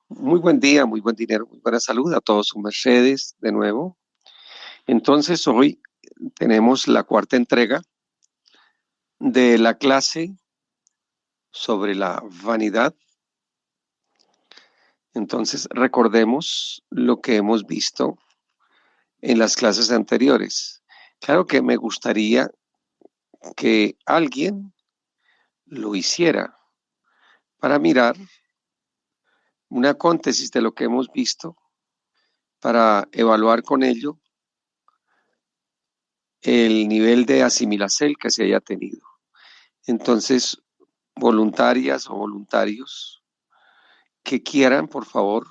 Muy buen día, muy buen dinero, muy buena salud a todos sus mercedes de nuevo. Entonces, hoy tenemos la cuarta entrega de la clase sobre la vanidad. Entonces, recordemos lo que hemos visto en las clases anteriores. Claro que me gustaría que alguien lo hiciera para mirar una síntesis de lo que hemos visto, para evaluar con ello el nivel de asimilación que se haya tenido. Entonces, voluntarias o voluntarios que quieran, por favor,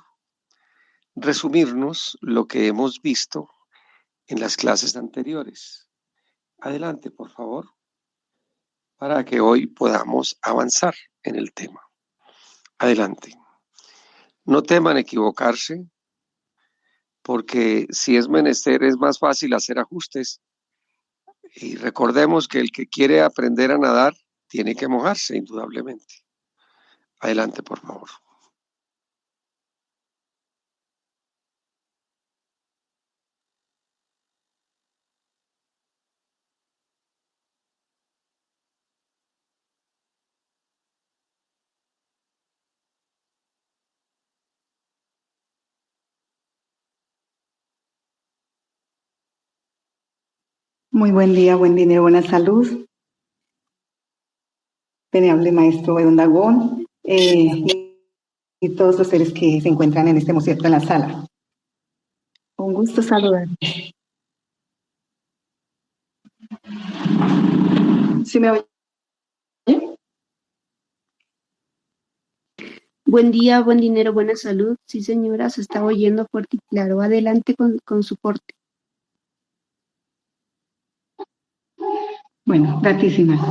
resumirnos lo que hemos visto en las clases anteriores. Adelante, por favor, para que hoy podamos avanzar en el tema. Adelante. No teman equivocarse, porque si es menester es más fácil hacer ajustes. Y recordemos que el que quiere aprender a nadar tiene que mojarse, indudablemente. Adelante, por favor. Muy buen día, buen dinero, buena salud. Venerable Maestro Eundagón y todos los seres que se encuentran en este momento en la sala. Un gusto saludar. ¿Sí me oye? Buen día, buen dinero, buena salud. Sí, señora, se está oyendo fuerte y claro. Adelante con su porte. Bueno, gratísimas.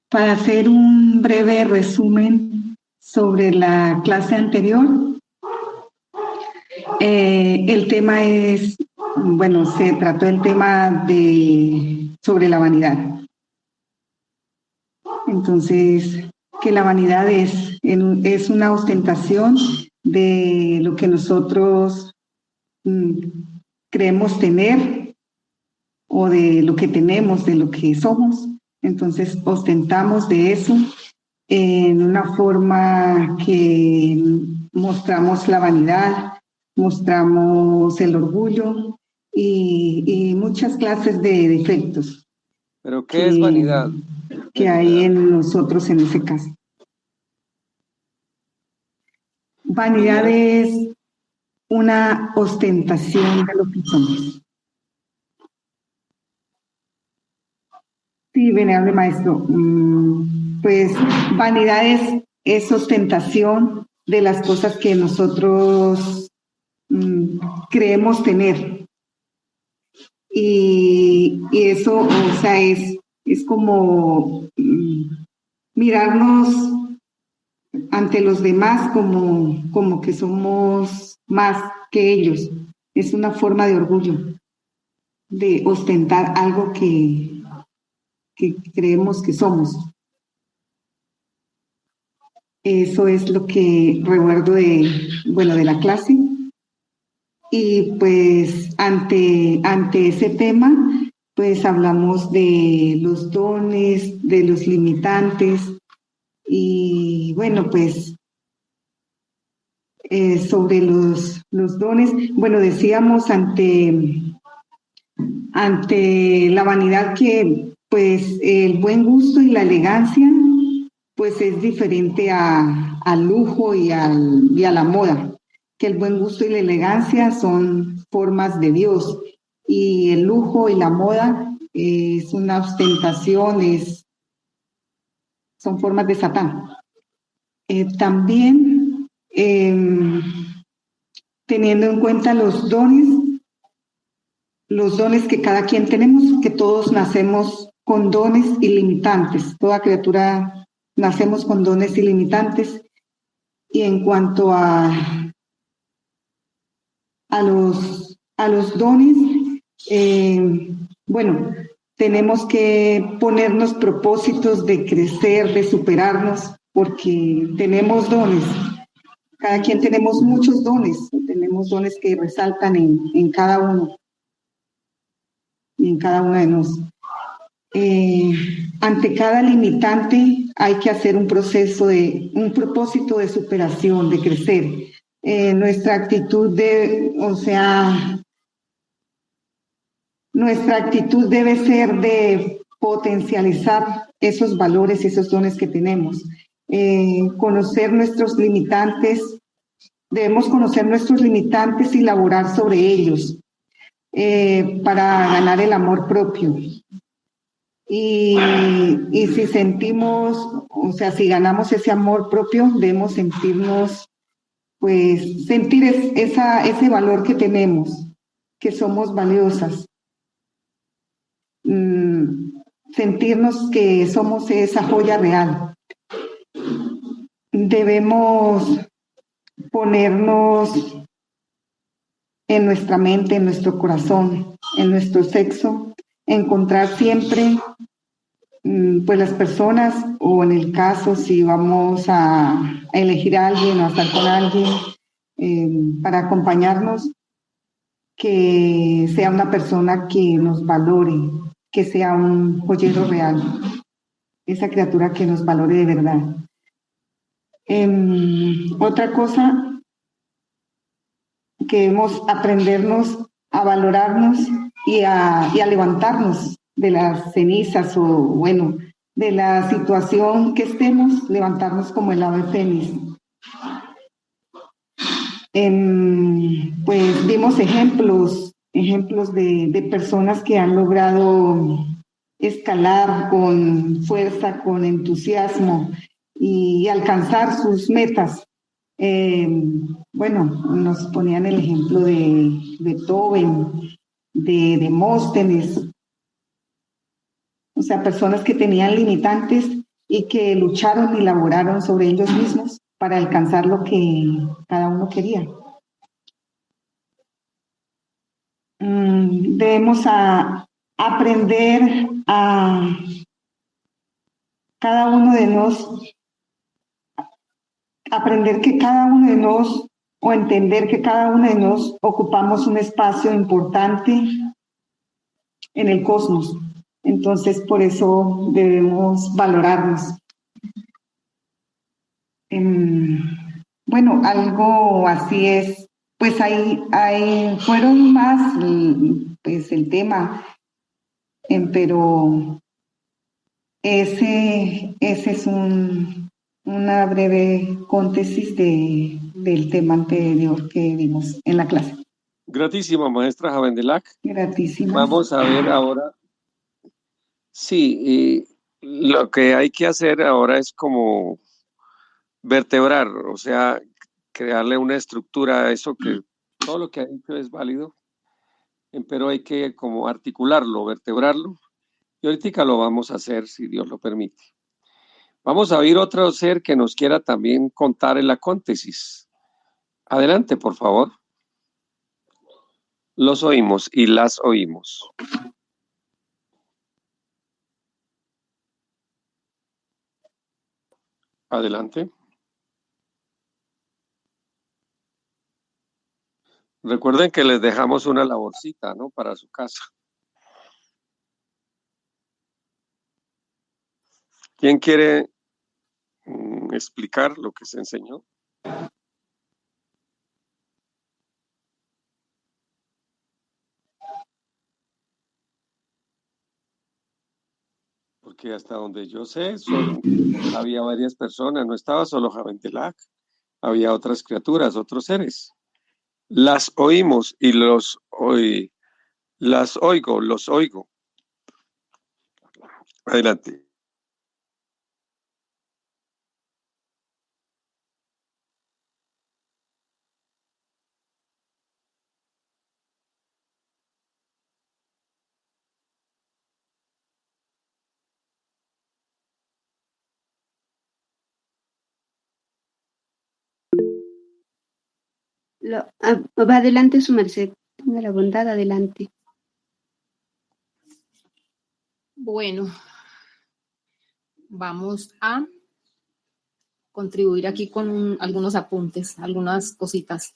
Para hacer un breve resumen sobre la clase anterior, el tema es, bueno, se trató el tema sobre la vanidad. Entonces, que la vanidad es una ostentación de lo que nosotros creemos tener o de lo que tenemos, de lo que somos. Entonces, ostentamos de eso en una forma que mostramos la vanidad, mostramos el orgullo y muchas clases de defectos. ¿Pero qué es vanidad? Que hay en nosotros en ese caso. Vanidad es una ostentación de lo que somos. Sí, venerable maestro. Pues vanidad es ostentación de las cosas que nosotros creemos tener. Y eso, o sea, es como mirarnos ante los demás como que somos más que ellos. Es una forma de orgullo, de ostentar algo que creemos que somos. Eso es lo que recuerdo de la clase. Y pues ante ese tema, pues hablamos de los dones, de los limitantes, y bueno, pues sobre los dones, bueno, decíamos ante la vanidad que pues el buen gusto y la elegancia pues es diferente al lujo y a la moda, que el buen gusto y la elegancia son formas de Dios y el lujo y la moda es una ostentación, son formas de Satán. También teniendo en cuenta los dones que cada quien tenemos, que todos nacemos con dones ilimitantes, toda criatura nacemos con dones ilimitantes. Y en cuanto a los dones, bueno, tenemos que ponernos propósitos de crecer, de superarnos, porque tenemos dones, Cada quien tenemos muchos dones, tenemos dones que resaltan en cada uno y en cada una de nosotros. Ante cada limitante hay que hacer un propósito de superación, de crecer. Nuestra actitud debe ser de potencializar esos valores y esos dones que tenemos. Conocer nuestros limitantes, debemos conocer nuestros limitantes y laborar sobre ellos para ganar el amor propio. Y si sentimos, si ganamos ese amor propio, debemos sentirnos, sentir ese valor que tenemos, que somos valiosas. Sentirnos que somos esa joya real. Debemos ponernos en nuestra mente, en nuestro corazón, en nuestro sexo, encontrar siempre las personas, o en el caso si vamos a elegir a alguien o a estar con alguien para acompañarnos, que sea una persona que nos valore, que sea un joyero real, esa criatura que nos valore de verdad. Otra cosa, que debemos aprendernos a valorarnos y a levantarnos de las cenizas de la situación que estemos, levantarnos como el ave fénix. Vimos ejemplos de personas que han logrado escalar con fuerza, con entusiasmo y alcanzar sus metas. Nos ponían el ejemplo de Beethoven, de Demóstenes, personas que tenían limitantes y que lucharon y laboraron sobre ellos mismos para alcanzar lo que cada uno quería. Debemos aprender a cada uno de nosotros, aprender que cada uno de nosotros, o entender que cada uno de nosotros ocupamos un espacio importante en el cosmos. Entonces, por eso debemos valorarnos. Algo así es. Fueron más, el tema, pero ese es una breve síntesis del tema anterior que vimos en la clase. Gratísima, maestra Javendelac. Gratísima. Vamos a ver ahora. Sí, lo que hay que hacer ahora es como vertebrar, crearle una estructura a eso, que todo lo que ha dicho es válido, pero hay que como articularlo, vertebrarlo, y ahorita lo vamos a hacer si Dios lo permite. Vamos a oír otro ser que nos quiera también contar el acóntesis. Adelante, por favor. Los oímos y las oímos. Adelante. Recuerden que les dejamos una laborcita, ¿no? Para su casa. ¿Quién quiere explicar lo que se enseñó? Porque hasta donde yo sé, había varias personas, no estaba solo Javendelac, había otras criaturas, otros seres. Las oímos y los oigo. Adelante. Va adelante, su merced. Tenga la bondad, adelante. Bueno, vamos a contribuir aquí con algunos apuntes, algunas cositas.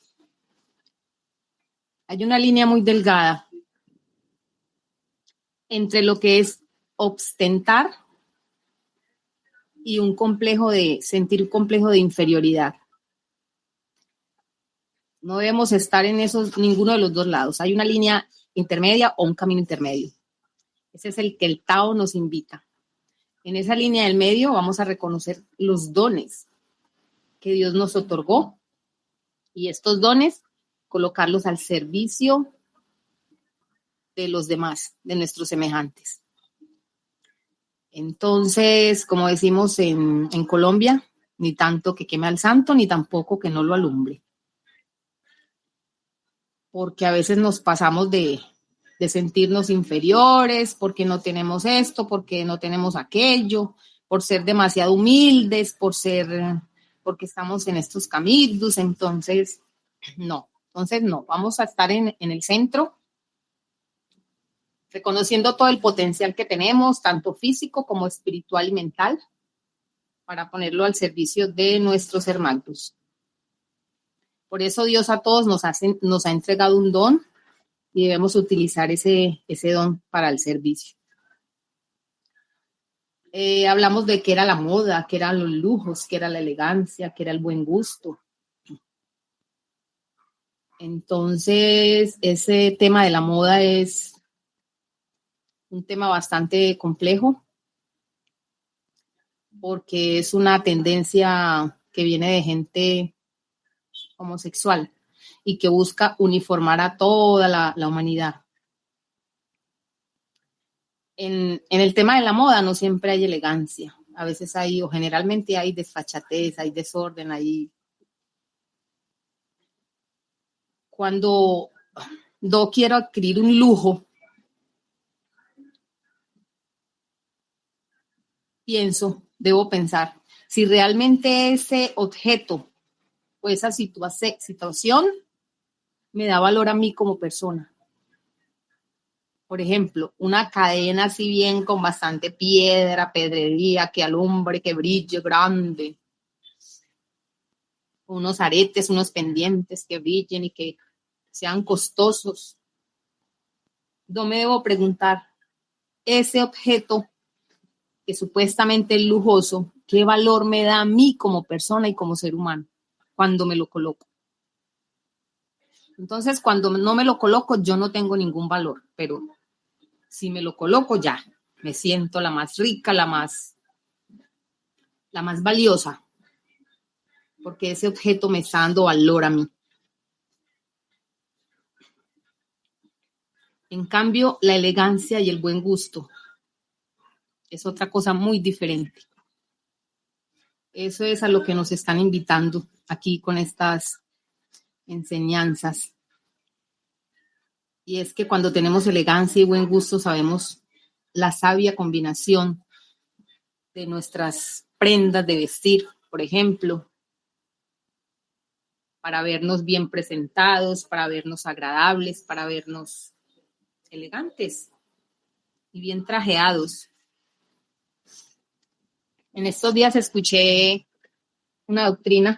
Hay una línea muy delgada entre lo que es ostentar y sentir un complejo de inferioridad. No debemos estar en ninguno de los dos lados. Hay una línea intermedia o un camino intermedio. Ese es el que el Tao nos invita. En esa línea del medio vamos a reconocer los dones que Dios nos otorgó y estos dones colocarlos al servicio de los demás, de nuestros semejantes. Entonces, como decimos en Colombia, ni tanto que queme al santo, ni tampoco que no lo alumbre. Porque a veces nos pasamos de sentirnos inferiores, porque no tenemos esto, porque no tenemos aquello, por ser demasiado humildes, porque estamos en estos caminos. Entonces no, vamos a estar en el centro, reconociendo todo el potencial que tenemos, tanto físico como espiritual y mental, para ponerlo al servicio de nuestros hermanos. Por eso Dios a todos nos ha entregado un don y debemos utilizar ese don para el servicio. Hablamos de qué era la moda, qué eran los lujos, qué era la elegancia, qué era el buen gusto. Entonces, ese tema de la moda es un tema bastante complejo porque es una tendencia que viene de gente homosexual y que busca uniformar a toda la humanidad. En el tema de la moda no siempre hay elegancia. A veces o generalmente hay desfachatez, hay desorden, Cuando yo quiero adquirir un lujo, debo pensar, si realmente ese objeto o esa situación me da valor a mí como persona. Por ejemplo, una cadena así bien con bastante pedrería, que alumbre, que brille grande. Unos aretes, unos pendientes que brillen y que sean costosos. Yo me debo preguntar, ese objeto que supuestamente es lujoso, ¿qué valor me da a mí como persona y como ser humano cuando me lo coloco? Entonces, cuando no me lo coloco, yo no tengo ningún valor, pero si me lo coloco ya, me siento la más rica, la más valiosa, porque ese objeto me está dando valor a mí. En cambio, la elegancia y el buen gusto es otra cosa muy diferente. Eso es a lo que nos están invitando aquí con estas enseñanzas. Y es que cuando tenemos elegancia y buen gusto sabemos la sabia combinación de nuestras prendas de vestir, por ejemplo, para vernos bien presentados, para vernos agradables, para vernos elegantes y bien trajeados. En estos días escuché una doctrina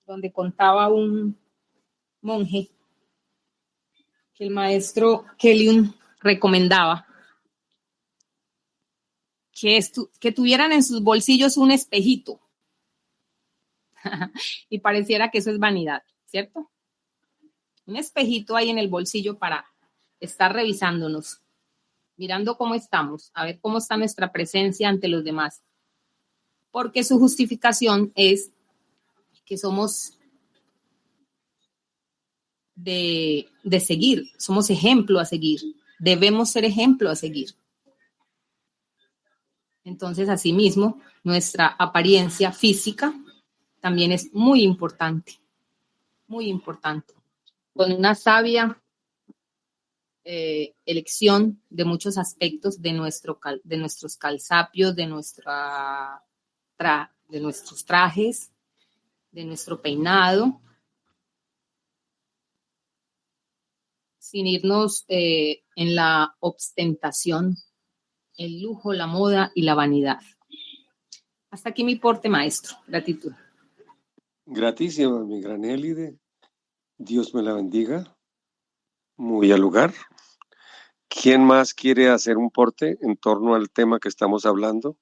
donde contaba un monje que el maestro Kelly recomendaba que tuvieran en sus bolsillos un espejito. Y pareciera que eso es vanidad, ¿cierto? Un espejito ahí en el bolsillo para estar revisándonos, mirando cómo estamos, a ver cómo está nuestra presencia ante los demás. Porque su justificación es que somos de seguir, somos ejemplo a seguir, debemos ser ejemplo a seguir. Entonces, asimismo, nuestra apariencia física también es muy importante, muy importante. Con una sabia elección de muchos aspectos de nuestros calzapios, de nuestros trajes, de nuestro peinado, sin irnos en la ostentación, el lujo, la moda y la vanidad. Hasta aquí mi porte, maestro. Gratitud. Gratísima, mi gran Élide. Dios me la bendiga. Muy al lugar. ¿Quién más quiere hacer un porte en torno al tema que estamos hablando?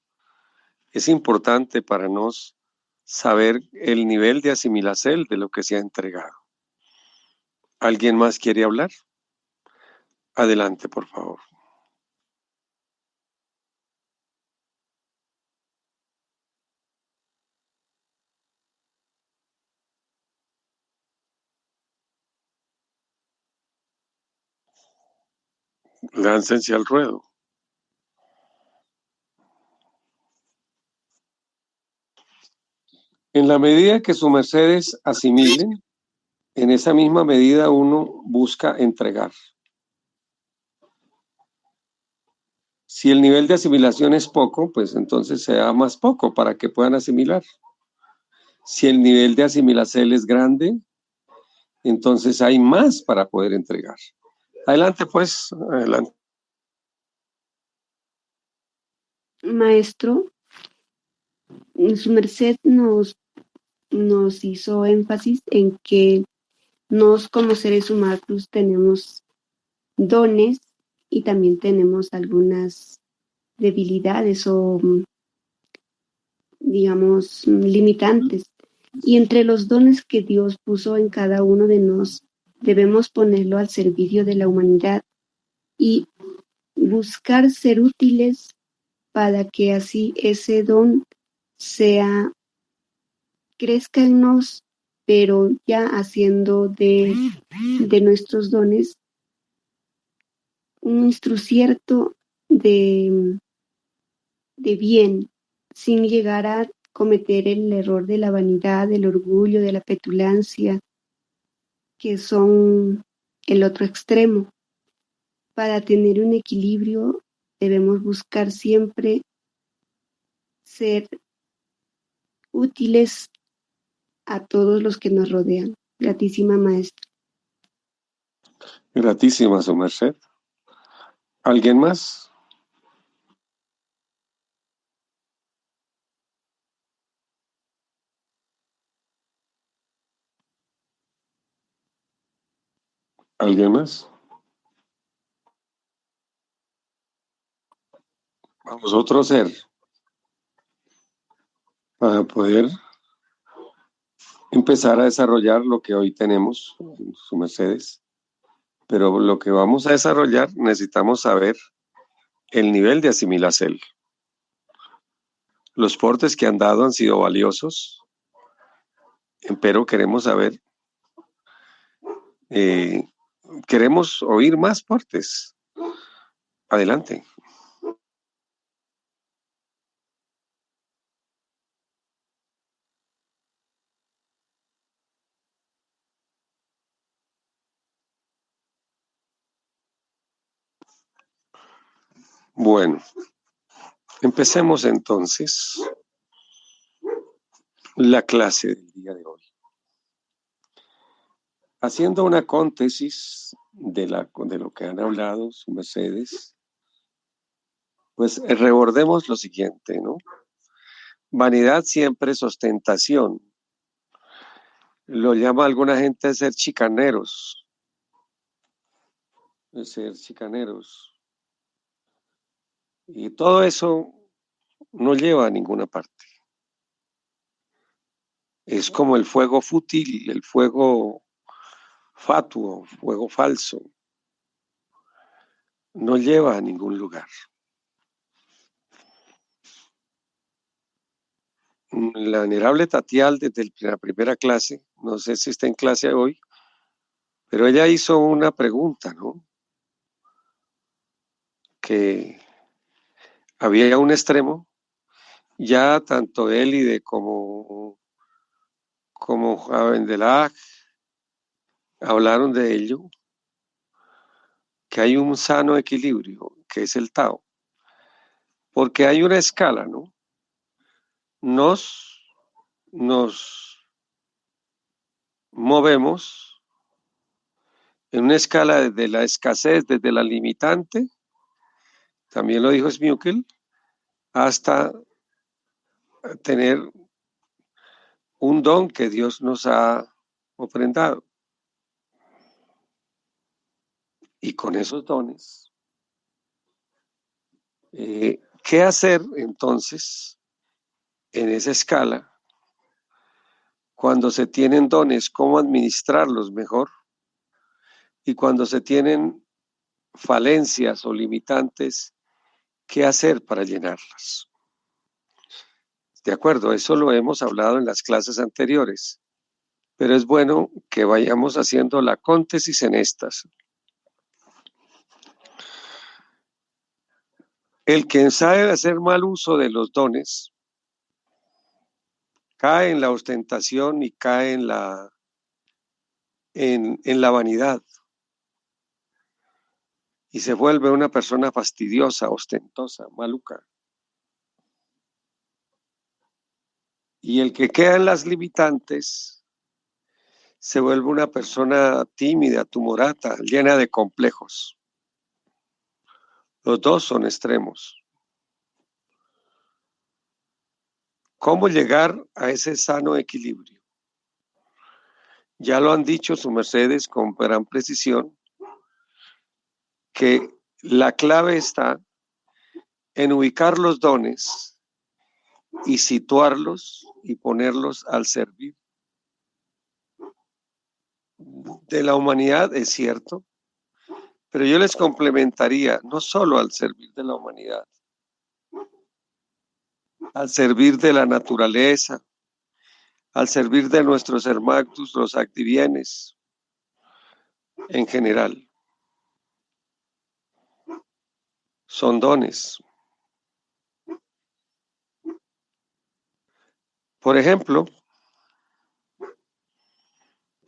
Es importante para nos saber el nivel de asimilación de lo que se ha entregado. ¿Alguien más quiere hablar? Adelante, por favor. Láncense al ruedo. En la medida que sus mercedes asimilen, en esa misma medida uno busca entregar. Si el nivel de asimilación es poco, pues entonces se da más poco para que puedan asimilar. Si el nivel de asimilación es grande, entonces hay más para poder entregar. Adelante, pues, adelante. Maestro, su merced nos hizo énfasis en que nos como seres humanos tenemos dones y también tenemos algunas debilidades o, digamos, limitantes. Y entre los dones que Dios puso en cada uno de nosotros, debemos ponerlo al servicio de la humanidad y buscar ser útiles para que así ese don crezca en nos, pero ya haciendo de nuestros dones un instrumento de bien, sin llegar a cometer el error de la vanidad, del orgullo, de la petulancia, que son el otro extremo. Para tener un equilibrio debemos buscar siempre ser útiles a todos los que nos rodean. Gratísima maestra. Gratísima, su merced. ¿Alguien más? ¿Alguien más? Vamos a otro ser para poder empezar a desarrollar lo que hoy tenemos en su mercedes. Pero lo que vamos a desarrollar necesitamos saber el nivel de asimilación. Los portes que han dado han sido valiosos, pero queremos saber, queremos oír más portes. Adelante. Bueno, empecemos entonces la clase del día de hoy. Haciendo una contesis de lo que han hablado sus mercedes, pues recordemos lo siguiente, ¿no? Vanidad siempre es ostentación. Lo llama alguna gente ser chicaneros. Ser chicaneros. Y todo eso no lleva a ninguna parte. Es como el fuego fútil, el fuego fatuo, fuego falso. No lleva a ningún lugar. La venerable Tatial, desde la primera clase, no sé si está en clase hoy, pero ella hizo una pregunta, ¿no? Que había un extremo, ya tanto Élide como Javendelaj hablaron de ello, que hay un sano equilibrio, que es el Tao, porque hay una escala, ¿no? Nos movemos en una escala desde la escasez, desde la limitante, también lo dijo Smeukel, hasta tener un don que Dios nos ha ofrendado. Y con esos dones, ¿qué hacer entonces en esa escala? Cuando se tienen dones, ¿cómo administrarlos mejor? Y cuando se tienen falencias o limitantes, ¿qué hacer para llenarlas? De acuerdo, eso lo hemos hablado en las clases anteriores, pero es bueno que vayamos haciendo la cóntesis en estas. El que sabe hacer mal uso de los dones cae en la ostentación y cae en la vanidad y se vuelve una persona fastidiosa, ostentosa, maluca. Y el que queda en las limitantes se vuelve una persona tímida, tumorata, llena de complejos. Los dos son extremos. ¿Cómo llegar a ese sano equilibrio? Ya lo han dicho sus mercedes con gran precisión, que la clave está en ubicar los dones y situarlos y ponerlos al servir de la humanidad, es cierto, pero yo les complementaría no solo al servir de la humanidad, al servir de la naturaleza, al servir de nuestros hermanos, los activienes en general. Son dones. Por ejemplo,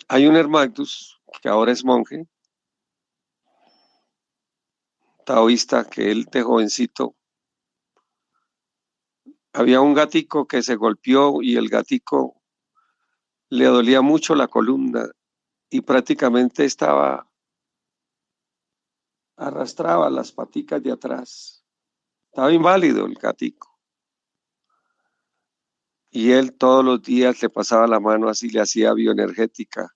hay un Hermactus que ahora es monje, taoísta, que él de jovencito, había un gatico que se golpeó y el gatico le dolía mucho la columna y prácticamente arrastraba las paticas de atrás. Estaba inválido el gatico. Y él todos los días le pasaba la mano así, le hacía bioenergética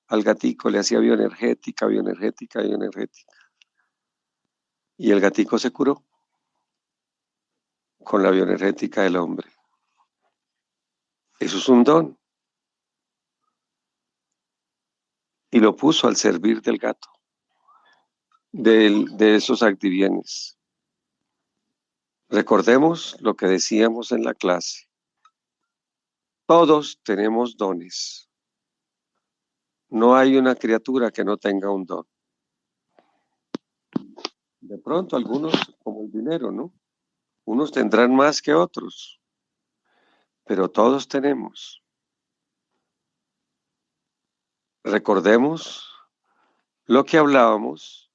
al gatico, le hacía bioenergética. Y el gatico se curó con la bioenergética del hombre. Eso es un don. Y lo puso al servir del gato, de esos activienes. Recordemos lo que decíamos en la clase. Todos tenemos dones. No hay una criatura que no tenga un don. De pronto algunos, como el dinero, ¿no? Unos tendrán más que otros, pero todos tenemos. Recordemos lo que hablábamos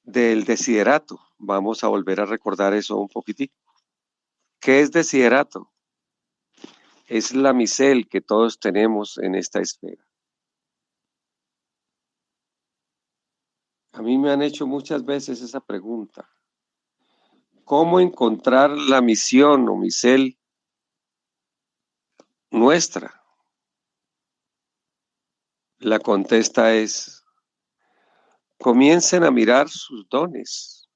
del desiderato. Vamos a volver a recordar eso un poquitico. ¿Qué es desiderato? Es la misel que todos tenemos en esta esfera. A mí me han hecho muchas veces esa pregunta. ¿Cómo encontrar la misión o misel nuestra? La contesta es: comiencen a mirar sus dones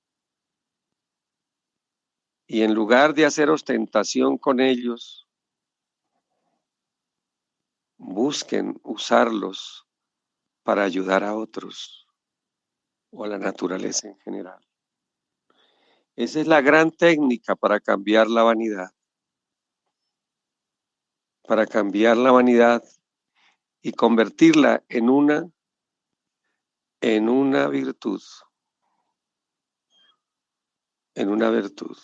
y en lugar de hacer ostentación con ellos, busquen usarlos para ayudar a otros o a la naturaleza en general. Esa es la gran técnica para cambiar la vanidad. Para cambiar la vanidad y convertirla en una virtud. En una virtud.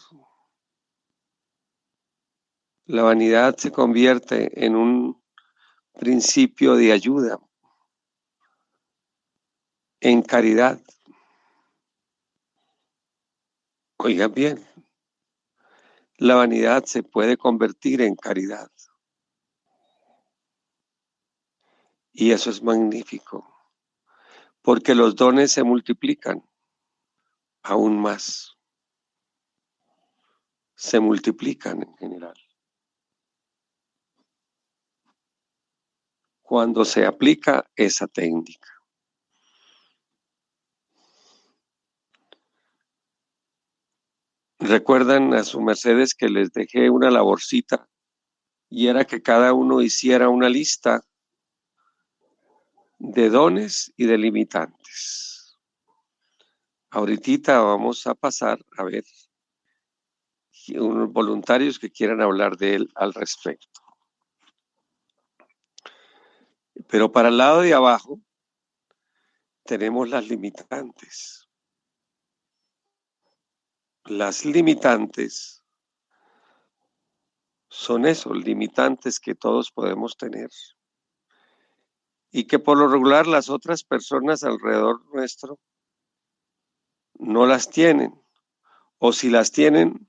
La vanidad se convierte en un principio de ayuda, en caridad. Oigan bien, la vanidad se puede convertir en caridad. Y eso es magnífico, porque los dones se multiplican aún más. se multiplican en general. Cuando se aplica esa técnica. Recuerdan a sus mercedes que les dejé una laborcita y era que cada uno hiciera una lista de dones y de limitantes. Ahorita vamos a pasar a ver unos voluntarios que quieran hablar de él al respecto. Pero para el lado de abajo tenemos las limitantes. Las limitantes son esos limitantes que todos podemos tener y que por lo regular las otras personas alrededor nuestro no las tienen, o si las tienen,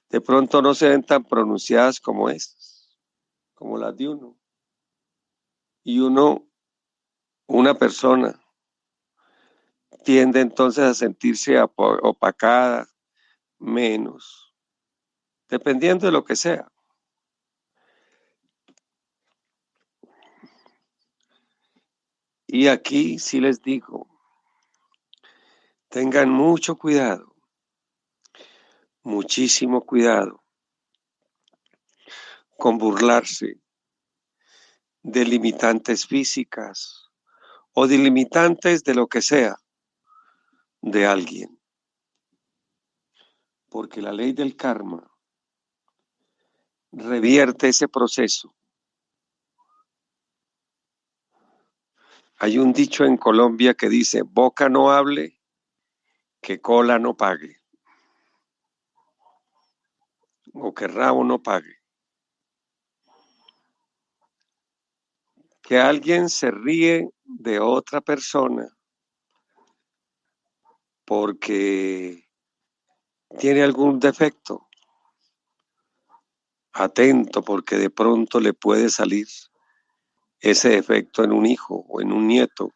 de pronto no se ven tan pronunciadas como esas, como las de uno. Y una persona, tiende entonces a sentirse opacada, menos, dependiendo de lo que sea. Y aquí sí les digo, tengan mucho cuidado, muchísimo cuidado con burlarse de limitantes físicas o de limitantes de lo que sea de alguien. Porque la ley del karma revierte ese proceso. Hay un dicho en Colombia que dice, boca no hable, que cola no pague. O que rabo no pague. Que alguien se ríe de otra persona porque tiene algún defecto. Atento, porque de pronto le puede salir ese defecto en un hijo o en un nieto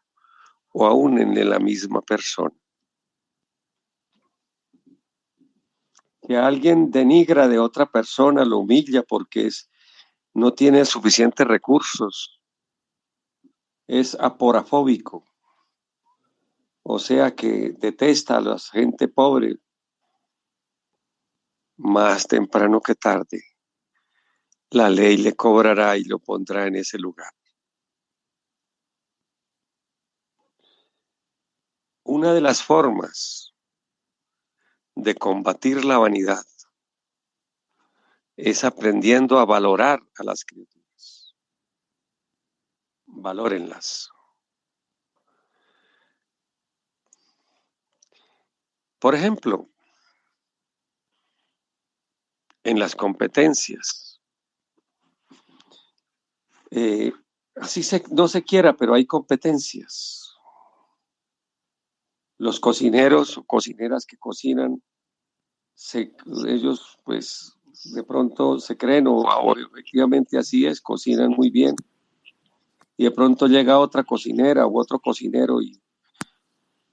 o aún en la misma persona. Que alguien denigra de otra persona, lo humilla porque no tiene suficientes recursos, es aporafóbico, o sea que detesta a la gente pobre. Más temprano que tarde, la ley le cobrará y lo pondrá en ese lugar. Una de las formas de combatir la vanidad es aprendiendo a valorar a las criaturas. Valórenlas. Por ejemplo, en las competencias. No se quiera, pero hay competencias. Los cocineros o cocineras que cocinan, ellos pues de pronto se creen o efectivamente así es, cocinan muy bien. Y de pronto llega otra cocinera u otro cocinero y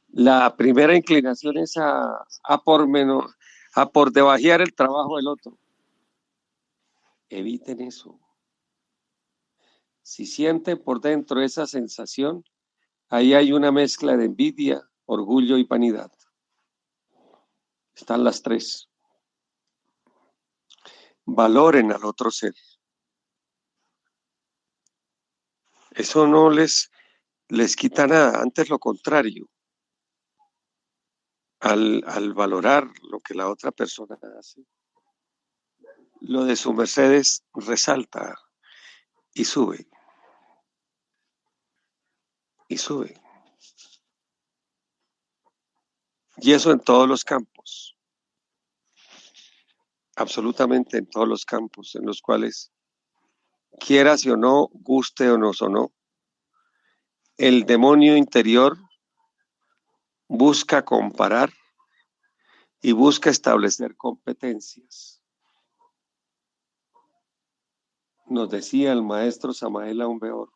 la primera inclinación es a por debajear el trabajo del otro. Eviten eso. Si sienten por dentro esa sensación, ahí hay una mezcla de envidia, orgullo y vanidad. Están las tres. Valoren al otro ser. Eso no les quita nada, antes lo contrario. Al valorar lo que la otra persona hace, lo de su mercedes resalta y sube. Y sube. Y eso en todos los campos. Absolutamente en todos los campos en los cuales, quieras o no, guste o no, el demonio interior busca comparar y busca establecer competencias. Nos decía el maestro Samael Aun Weor,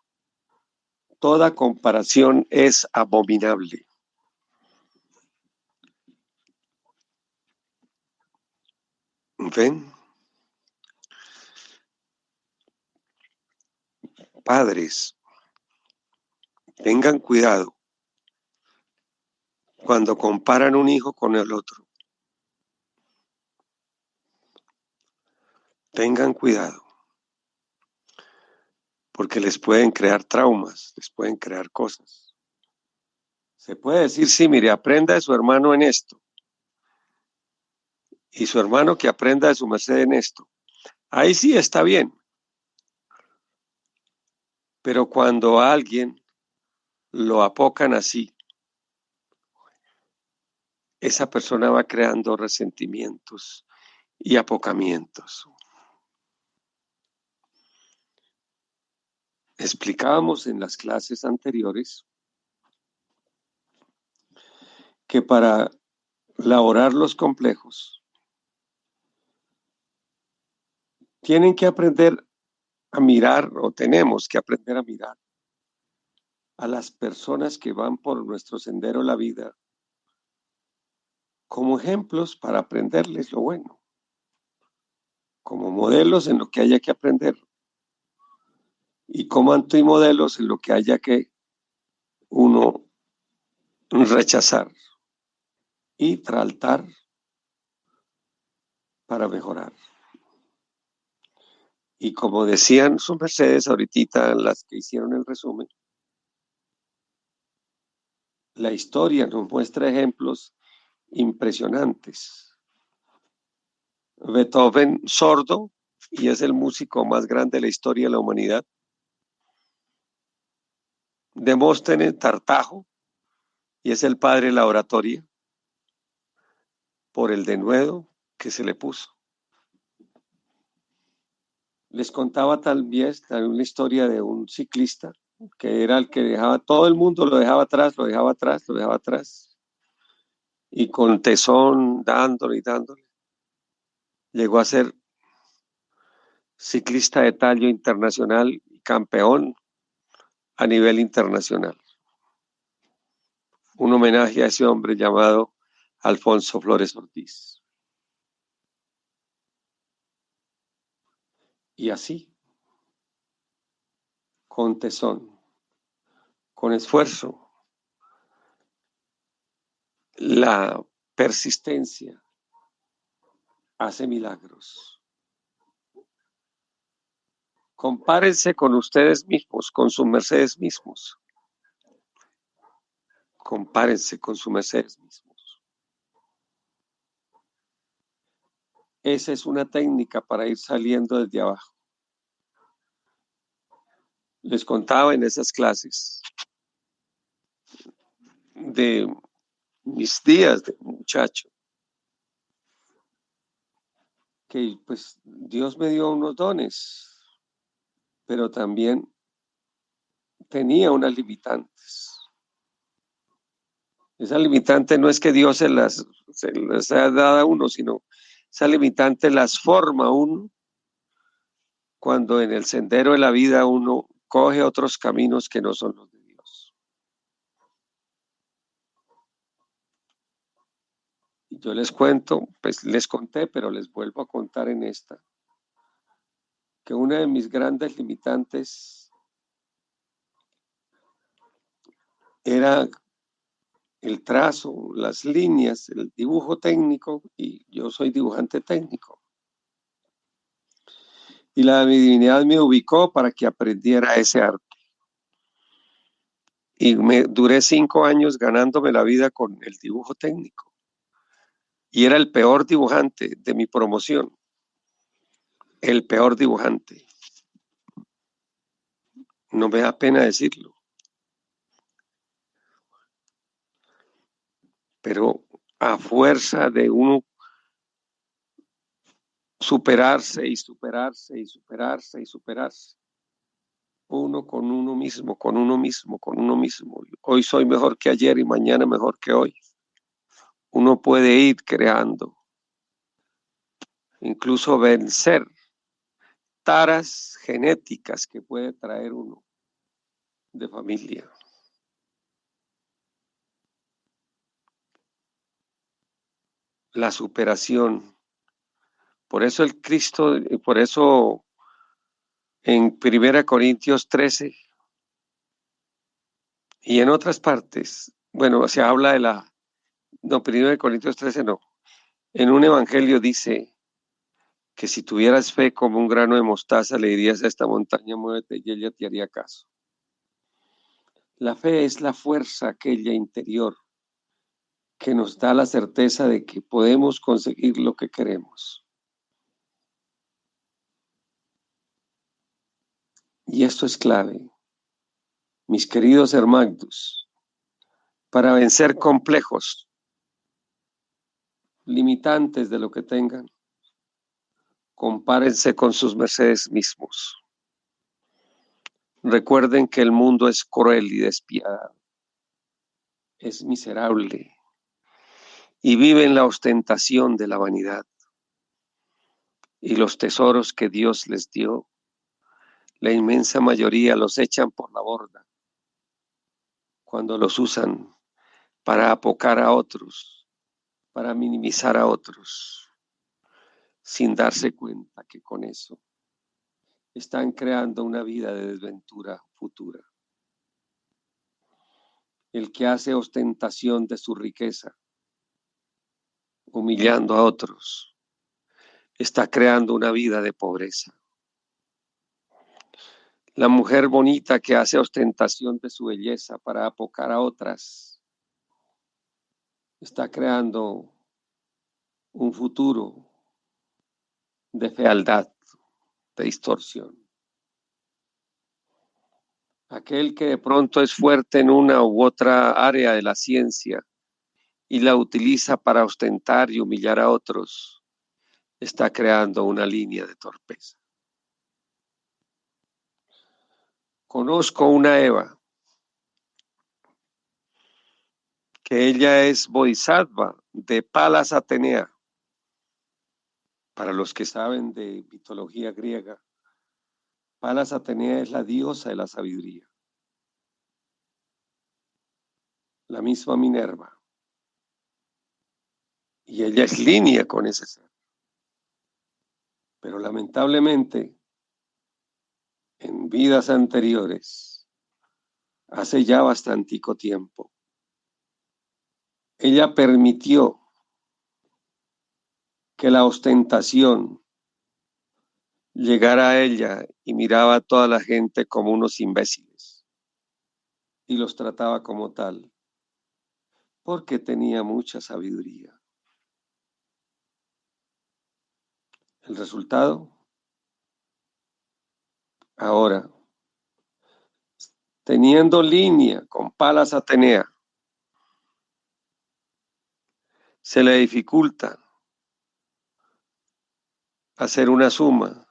toda comparación es abominable. ¿Ven? Padres, tengan cuidado cuando comparan un hijo con el otro. Tengan cuidado, porque les pueden crear traumas, les pueden crear cosas. Se puede decir, sí, mire, aprenda de su hermano en esto, y su hermano que aprenda de su merced en esto. Ahí sí está bien. Pero cuando a alguien lo apocan así, esa persona va creando resentimientos y apocamientos. Explicábamos en las clases anteriores que para elaborar los complejos tienen que aprender a mirar, o tenemos que aprender a mirar a las personas que van por nuestro sendero de la vida como ejemplos para aprenderles lo bueno, como modelos en lo que haya que aprender y como antimodelos en lo que haya que uno rechazar y tratar para mejorar. Y como decían sus mercedes ahorita, las que hicieron el resumen, la historia nos muestra ejemplos impresionantes. Beethoven, sordo, y es el músico más grande de la historia de la humanidad. Demóstenes, tartajo, y es el padre de la oratoria, por el denuedo que se le puso. Les contaba también una historia de un ciclista que era el que dejaba, todo el mundo lo dejaba atrás, lo dejaba atrás, lo dejaba atrás, y con tesón, dándole y dándole, llegó a ser ciclista de tallo internacional y campeón a nivel internacional. Un homenaje a ese hombre llamado Alfonso Flores Ortiz. Y así, con tesón, con esfuerzo, la persistencia hace milagros. Compárense con ustedes mismos, con sus mercedes mismos. Compárense con sus mercedes mismos. Esa es una técnica para ir saliendo desde abajo. Les contaba en esas clases de mis días de muchacho que pues Dios me dio unos dones, pero también tenía unas limitantes. Esa limitante no es que Dios se las haya dado a uno, sino esa limitante las forma uno cuando en el sendero de la vida uno coge otros caminos que no son los de Dios. Y yo les cuento, pues les conté, pero les vuelvo a contar en esta, que una de mis grandes limitantes era el trazo, las líneas, el dibujo técnico, y yo soy dibujante técnico. Y la divinidad me ubicó para que aprendiera ese arte. Y duré 5 años ganándome la vida con el dibujo técnico. Y era el peor dibujante de mi promoción. El peor dibujante. No me da pena decirlo. Pero a fuerza de uno superarse y superarse y superarse y superarse, uno con uno mismo, con uno mismo, con uno mismo. Hoy soy mejor que ayer y mañana mejor que hoy. Uno puede ir creando, incluso vencer taras genéticas que puede traer uno de familia. La superación Por eso el Cristo, por eso en 1 Corintios 13 y en otras partes, bueno, se habla de no, 1 Corintios 13 no, en un evangelio dice que si tuvieras fe como un grano de mostaza, le dirías a esta montaña, muévete, y ella te haría caso. La fe es la fuerza aquella interior que nos da la certeza de que podemos conseguir lo que queremos. Y esto es clave, mis queridos hermanos, para vencer complejos, limitantes de lo que tengan. Compárense con sus mercedes mismos. Recuerden que el mundo es cruel y despiadado, es miserable y vive en la ostentación de la vanidad. Y los tesoros que Dios les dio, la inmensa mayoría los echan por la borda cuando los usan para apocar a otros, para minimizar a otros, sin darse cuenta que con eso están creando una vida de desventura futura. El que hace ostentación de su riqueza, humillando a otros, está creando una vida de pobreza. La mujer bonita que hace ostentación de su belleza para apocar a otras, está creando un futuro de fealdad, de distorsión. Aquel que de pronto es fuerte en una u otra área de la ciencia y la utiliza para ostentar y humillar a otros, está creando una línea de torpeza. Conozco una Eva, que ella es Bodhisattva de Palas Atenea. Para los que saben de mitología griega, Palas Atenea es la diosa de la sabiduría, la misma Minerva. Y ella es línea con ese ser. Pero lamentablemente, en vidas anteriores, hace ya bastantico tiempo, ella permitió que la ostentación llegara a ella y miraba a toda la gente como unos imbéciles y los trataba como tal, porque tenía mucha sabiduría. El resultado, ahora, teniendo línea con Palas Atenea, se le dificulta hacer una suma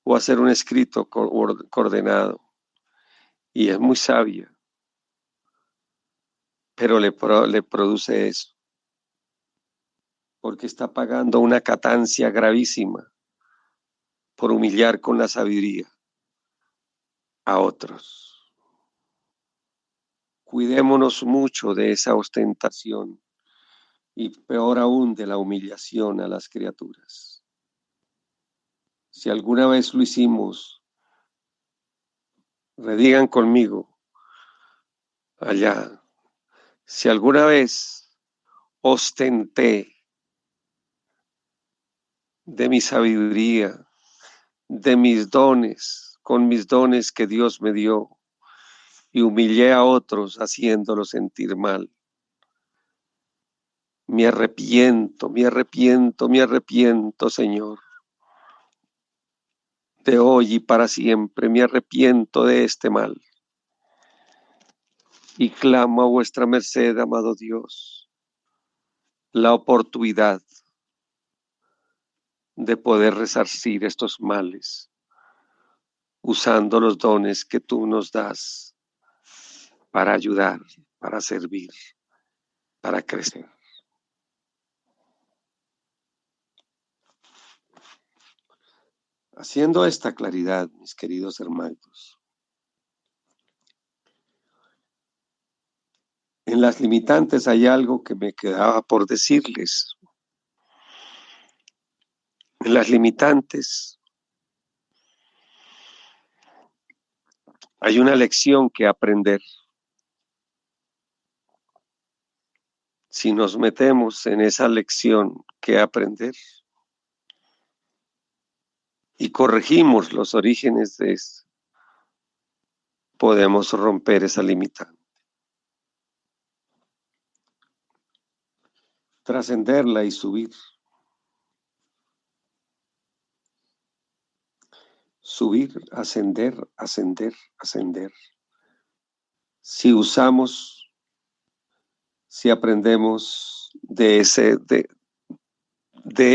o hacer un escrito coordenado, y es muy sabia, pero le produce eso, porque está pagando una catancia gravísima por humillar con la sabiduría a otros. Cuidémonos mucho de esa ostentación y peor aún de la humillación a las criaturas. Si alguna vez lo hicimos, redigan conmigo allá, si alguna vez ostenté de mi sabiduría, de mis dones, con mis dones que Dios me dio, y humillé a otros haciéndolos sentir mal, me arrepiento, me arrepiento, me arrepiento, Señor. De hoy y para siempre me arrepiento de este mal. Y clamo a vuestra merced, amado Dios, la oportunidad de poder resarcir estos males usando los dones que tú nos das para ayudar, para servir, para crecer. Haciendo esta claridad, mis queridos hermanos, en las limitantes hay algo que me quedaba por decirles. En las limitantes hay una lección que aprender. Si nos metemos en esa lección que aprender y corregimos los orígenes de esto, podemos romper esa limitante. Trascenderla y subir. Subir, ascender, ascender, ascender. Si aprendemos de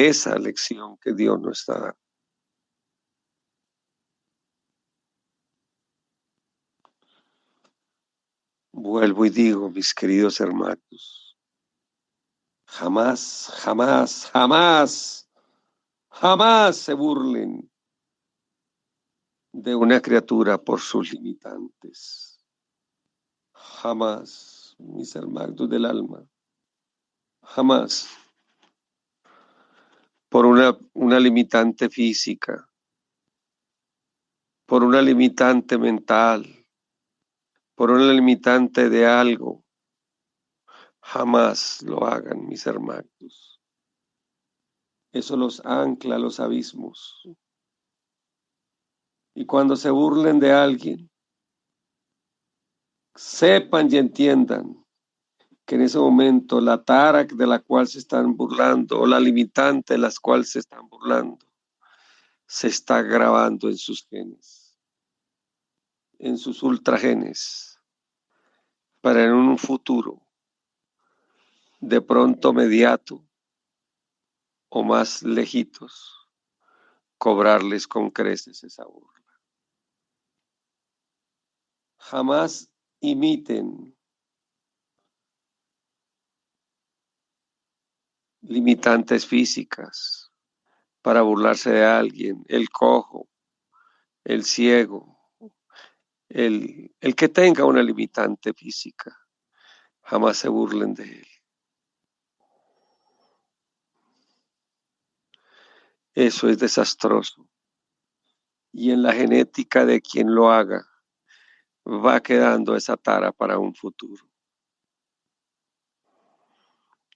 esa lección que Dios nos está dando. Vuelvo y digo, mis queridos hermanos, jamás, jamás, jamás, jamás se burlen de una criatura por sus limitantes. Jamás, mis hermanos del alma, jamás. Por una limitante física, por una limitante mental, por una limitante de algo, jamás lo hagan, mis hermanos. Eso los ancla a los abismos. Y cuando se burlen de alguien, sepan y entiendan que en ese momento la tara de la cual se están burlando o la limitante de las cuales se están burlando se está grabando en sus genes, en sus ultragenes, para en un futuro de pronto mediato o más lejitos cobrarles con creces esa burla. Jamás imiten limitantes físicas para burlarse de alguien, el cojo, el ciego, el que tenga una limitante física. Jamás se burlen de él. Eso es desastroso. Y en la genética de quien lo haga, va quedando esa tara para un futuro.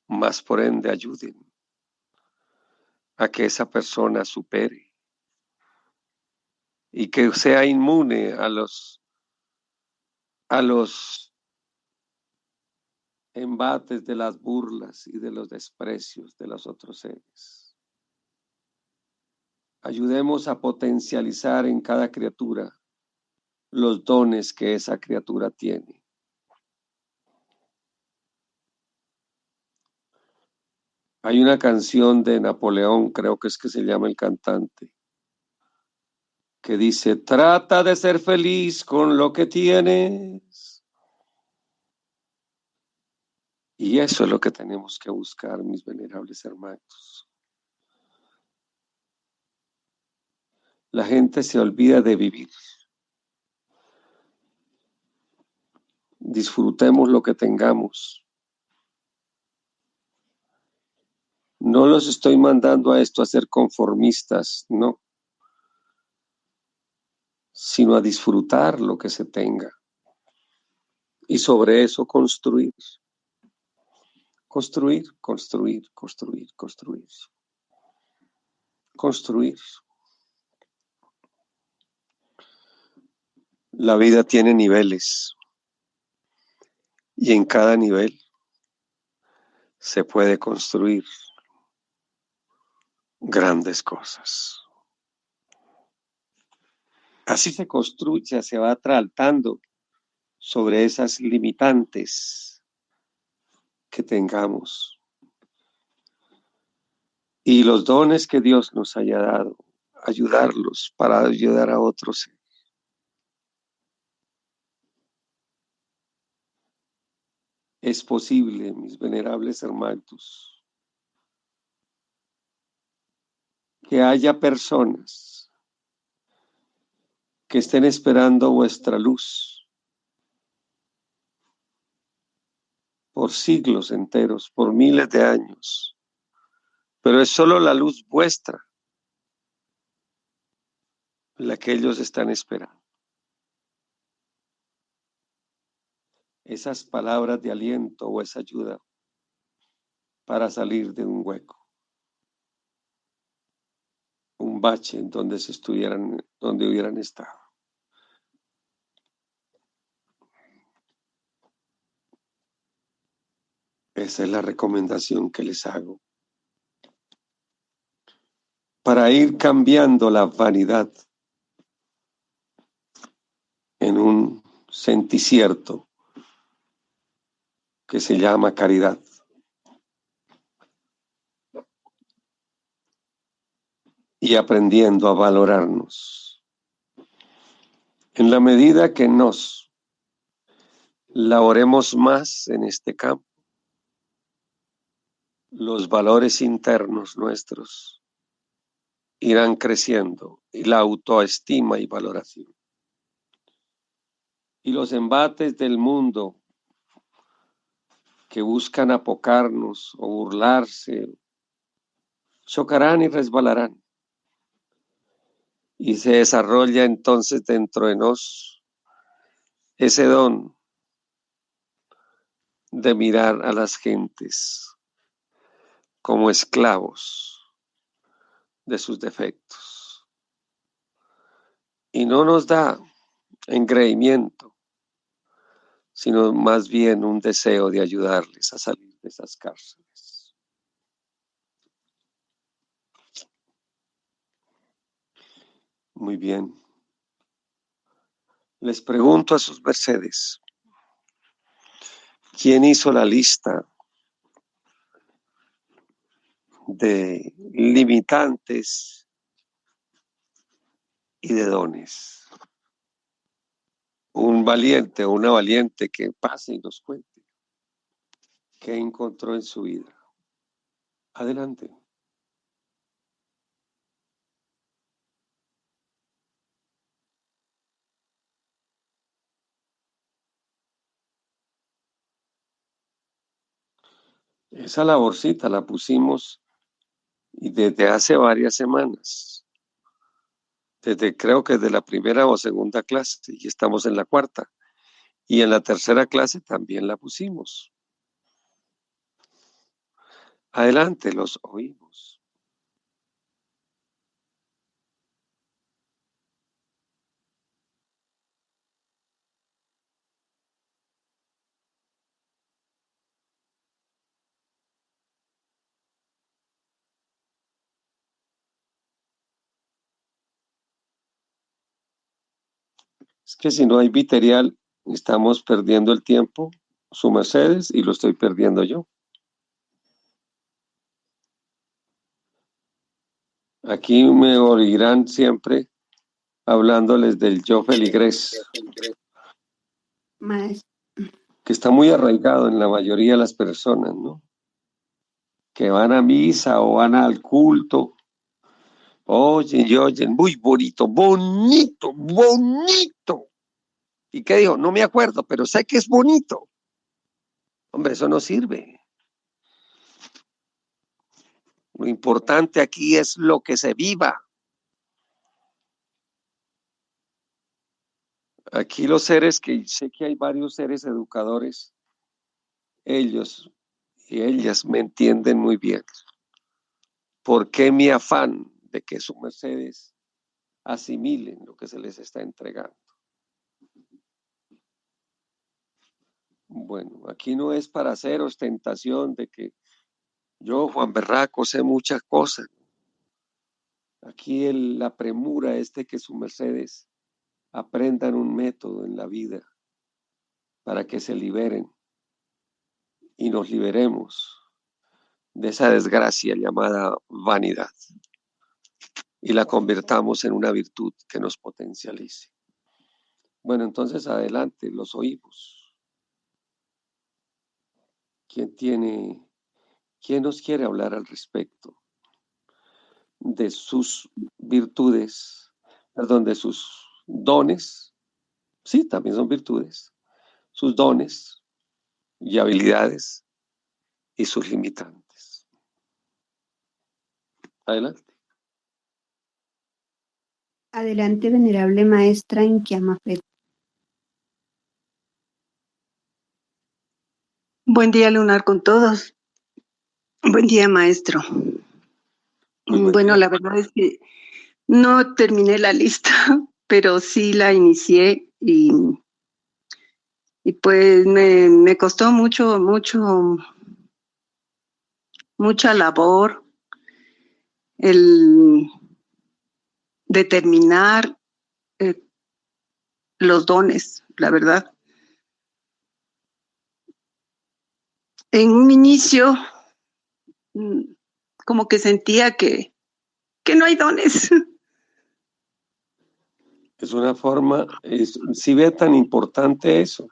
Más por ende ayuden a que esa persona supere y que sea inmune a los embates de las burlas y de los desprecios de los otros seres. Ayudemos a potencializar en cada criatura los dones que esa criatura tiene. Hay una canción de Napoleón, creo que es que se llama El Cantante, que dice: trata de ser feliz con lo que tienes. Y eso es lo que tenemos que buscar, mis venerables hermanos. La gente se olvida de vivir. Disfrutemos lo que tengamos. No los estoy mandando a esto a ser conformistas, no, sino a disfrutar lo que se tenga y sobre eso construir. Construir, construir, construir, construir. Construir. La vida tiene niveles y en cada nivel se puede construir grandes cosas. Así se construye, se va tratando sobre esas limitantes que tengamos y los dones que Dios nos haya dado, ayudarlos para ayudar a otros. Es posible, mis venerables hermanos, que haya personas que estén esperando vuestra luz por siglos enteros, por miles de años, pero es solo la luz vuestra la que ellos están esperando. Esas palabras de aliento o esa ayuda para salir de un hueco, un bache en donde donde hubieran estado. Esa es la recomendación que les hago. Para ir cambiando la vanidad en un senticierto que se llama caridad. Y aprendiendo a valorarnos. En la medida que nos laboremos más en este campo, los valores internos nuestros irán creciendo y la autoestima y valoración. Y los embates del mundo que buscan apocarnos o burlarse, chocarán y resbalarán. Y se desarrolla entonces dentro de nos ese don de mirar a las gentes como esclavos de sus defectos. Y no nos da engreimiento, sino más bien un deseo de ayudarles a salir de esas cárceles. Muy bien. Les pregunto a sus mercedes, ¿quién hizo la lista de limitantes y de dones? Un valiente o una valiente que pase y nos cuente qué encontró en su vida. Adelante. Esa laborcita la pusimos y desde hace varias semanas. Creo que desde la primera o segunda clase, y estamos en la cuarta. Y en la tercera clase también la pusimos. Adelante, los oímos. Es que si no hay material, estamos perdiendo el tiempo, su mercedes, y lo estoy perdiendo yo. Aquí me oirán siempre hablándoles del yo feligrés, Maestro. que está muy arraigado en la mayoría de las personas, ¿no? Que van a misa o van al culto, oyen y oyen, muy bonito, bonito, bonito. ¿Y qué dijo? No me acuerdo, pero sé que es bonito. Hombre, eso no sirve. Lo importante aquí es lo que se viva. Aquí los seres, que sé que hay varios seres educadores, ellos y ellas me entienden muy bien. ¿Por qué mi afán de que sus mercedes asimilen lo que se les está entregando? Bueno, aquí no es para hacer ostentación de que yo, Juan Berraco, sé muchas cosas. Aquí la premura es de que sus mercedes aprendan un método en la vida para que se liberen y nos liberemos de esa desgracia llamada vanidad y la convirtamos en una virtud que nos potencialice. Bueno, entonces adelante, los oímos. ¿Quién nos quiere hablar al respecto de sus virtudes, perdón, de sus dones? Sí, también son virtudes. Sus dones y habilidades y sus limitantes. Adelante. Adelante, venerable maestra Inkia Mafet. Buen día, lunar, con todos. Buen día, maestro. Bueno, la verdad es que no terminé la lista, pero sí la inicié y pues me costó mucha labor el determinar los dones, la verdad. En un inicio, como que sentía que no hay dones. Es una forma, si ve tan importante eso.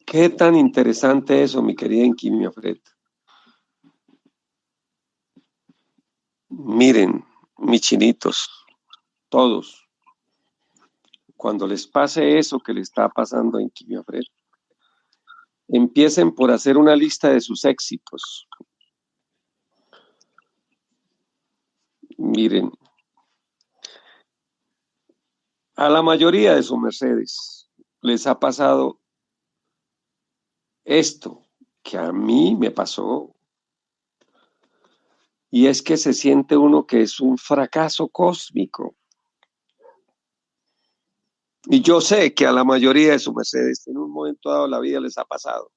Qué tan interesante eso, mi querida Inkia Mafet. Miren, mis chinitos, todos, cuando les pase eso que le está pasando a Inkia Mafet, empiecen por hacer una lista de sus éxitos. Miren, a la mayoría de sus mercedes les ha pasado esto que a mí me pasó, y es que se siente uno que es un fracaso cósmico. Y yo sé que a la mayoría de sus mercedes en un momento dado de la vida les ha pasado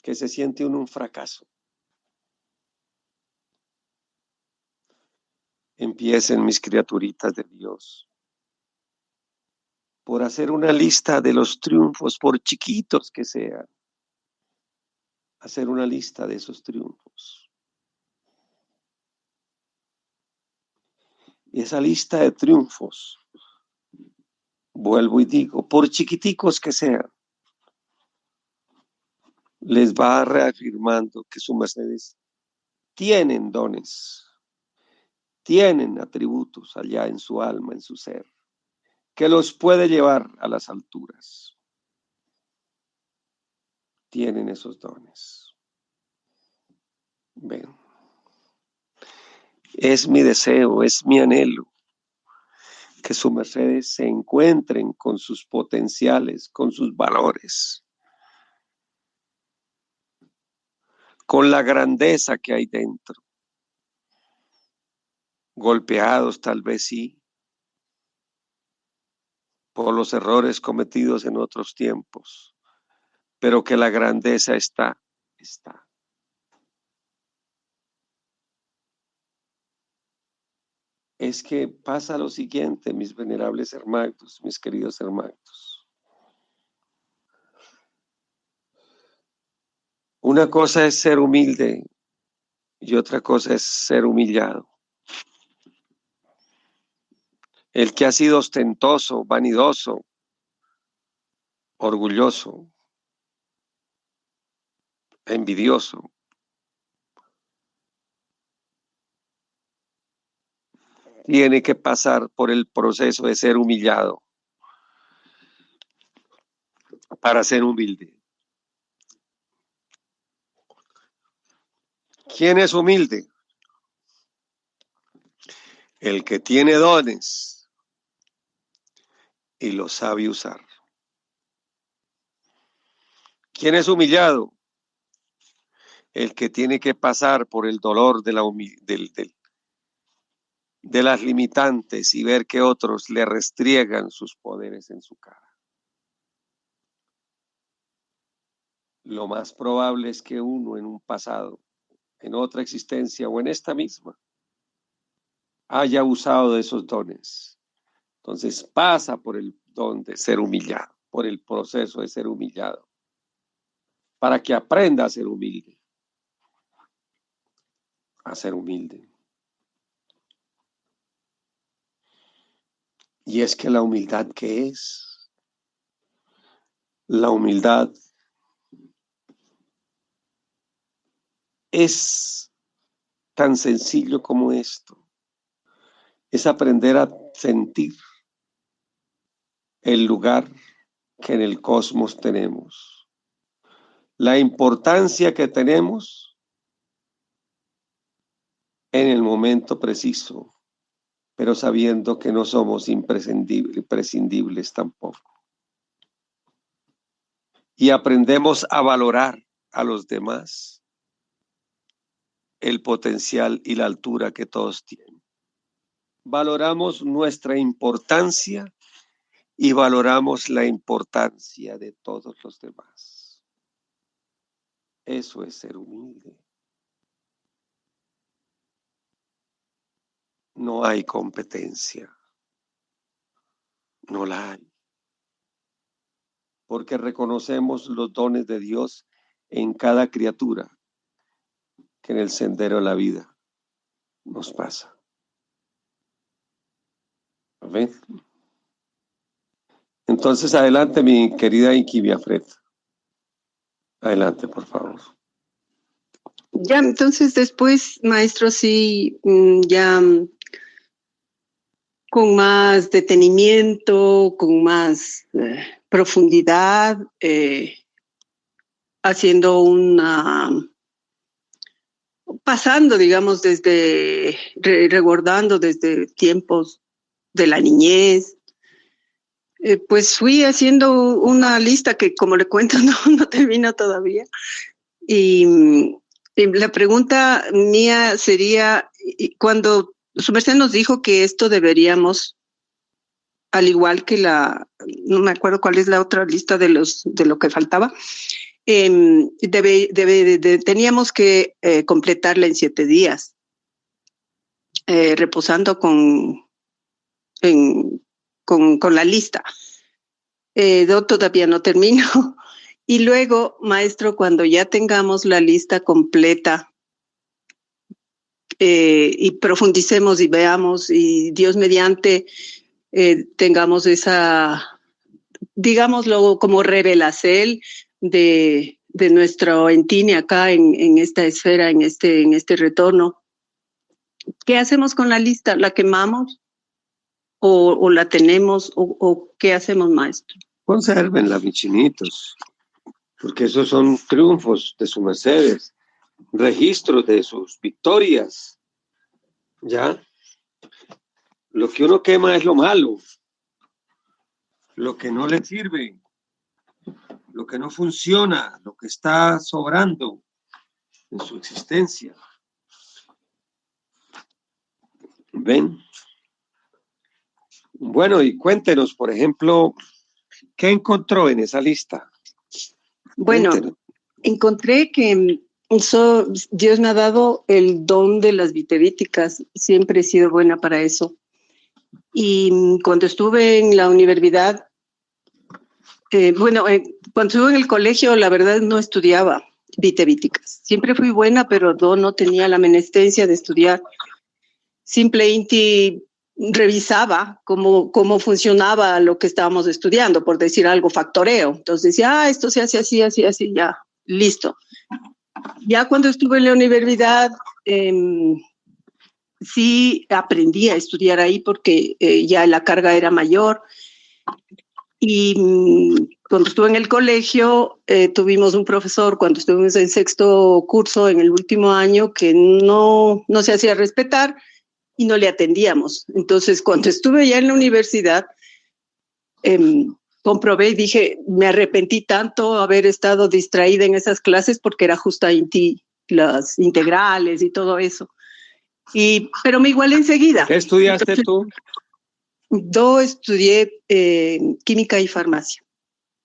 que se siente uno un fracaso. Empiecen, mis criaturitas de Dios, por hacer una lista de los triunfos, por chiquitos que sean, hacer una lista de esos triunfos. Y esa lista de triunfos, vuelvo y digo, por chiquiticos que sean, les va reafirmando que sus mercedes tienen dones, tienen atributos allá en su alma, en su ser, que los puede llevar a las alturas. Tienen esos dones. Ven. Es mi deseo, es mi anhelo que sus mercedes se encuentren con sus potenciales, con sus valores, con la grandeza que hay dentro. Golpeados tal vez sí, por los errores cometidos en otros tiempos, pero que la grandeza está. Es que pasa lo siguiente, mis venerables hermanos, mis queridos hermanos. Una cosa es ser humilde y otra cosa es ser humillado. El que ha sido ostentoso, vanidoso, orgulloso, envidioso, tiene que pasar por el proceso de ser humillado para ser humilde. ¿Quién es humilde? El que tiene dones y los sabe usar. ¿Quién es humillado? El que tiene que pasar por el dolor de las limitantes y ver que otros le restriegan sus poderes en su cara. Lo más probable es que uno en un pasado, en otra existencia o en esta misma, haya usado de esos dones. Entonces pasa por el don de ser humillado, por el proceso de ser humillado, para que aprenda a ser humilde. A ser humilde. Y es que la humildad, ¿qué es? La humildad es tan sencillo como esto. Es aprender a sentir el lugar que en el cosmos tenemos. La importancia que tenemos en el momento preciso. pero sabiendo que no somos imprescindibles tampoco. Y aprendemos a valorar a los demás el potencial y la altura que todos tienen. Valoramos nuestra importancia y valoramos la importancia de todos los demás. Eso es ser humilde. No hay competencia. No la hay. Porque reconocemos los dones de Dios en cada criatura que en el sendero de la vida nos pasa. ¿Ven? Entonces, adelante, mi querida Iki Biafret. Adelante, por favor. Ya, entonces después, maestro, sí, ya con más detenimiento, con más profundidad, haciendo pasando, digamos, recordando desde tiempos de la niñez, pues fui haciendo una lista que, como le cuento, no termino todavía. Y la pregunta mía sería, cuando su merced nos dijo que esto deberíamos, al igual que no me acuerdo cuál es la otra lista de lo que faltaba, teníamos que completarla en 7 días, reposando con la lista. Todavía no termino. Y luego, maestro, cuando ya tengamos la lista completa y profundicemos y veamos, y Dios mediante tengamos esa, digámoslo, como revelación de nuestro entine acá en esta esfera, en este retorno. ¿Qué hacemos con la lista? ¿La quemamos? ¿O la tenemos? ¿O qué hacemos, maestro? Consérvenla, mis chinitos, porque esos son triunfos de sus mercedes, registros de sus victorias. ¿Ya? Lo que uno quema es lo malo, lo que no le sirve, lo que no funciona, lo que está sobrando en su existencia. ¿Ven? Bueno, y cuéntenos, por ejemplo, ¿qué encontró en esa lista? Bueno, Cuéntenos. Encontré que Dios me ha dado el don de las viteríticas. Siempre he sido buena para eso. Y cuando estuve en la universidad, cuando estuve en el colegio, la verdad no estudiaba viteríticas. Siempre fui buena, pero no tenía la menestencia de estudiar. Simplemente revisaba cómo funcionaba lo que estábamos estudiando, por decir algo, factoreo. Entonces decía, esto se hace así, así, así, ya, listo. Ya cuando estuve en la universidad, sí aprendí a estudiar ahí porque ya la carga era mayor. Y cuando estuve en el colegio, tuvimos un profesor, cuando estuvimos en 6º curso, en el último año, que no se hacía respetar y no le atendíamos. Entonces, cuando estuve ya en la universidad, comprobé y dije, me arrepentí tanto haber estado distraída en esas clases porque era justamente las integrales y todo eso. Pero me igualé enseguida. ¿Qué estudiaste tú? Yo estudié química y farmacia.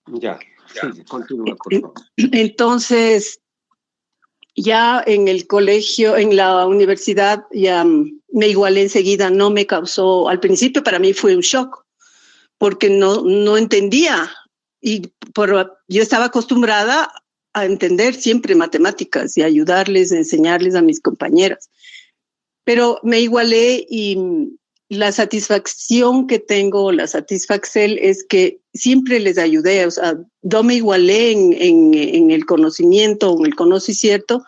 Ya, sí, continúa, por favor. Entonces, ya en el colegio, en la universidad, ya me igualé enseguida. No me causó, al principio para mí fue un shock, porque no entendía. Yo estaba acostumbrada a entender siempre matemáticas y ayudarles, a enseñarles a mis compañeras. Pero me igualé y la satisfacción que tengo, la satisfacción es que siempre les ayudé, o sea, yo me igualé en el conocimiento, en el conocimiento,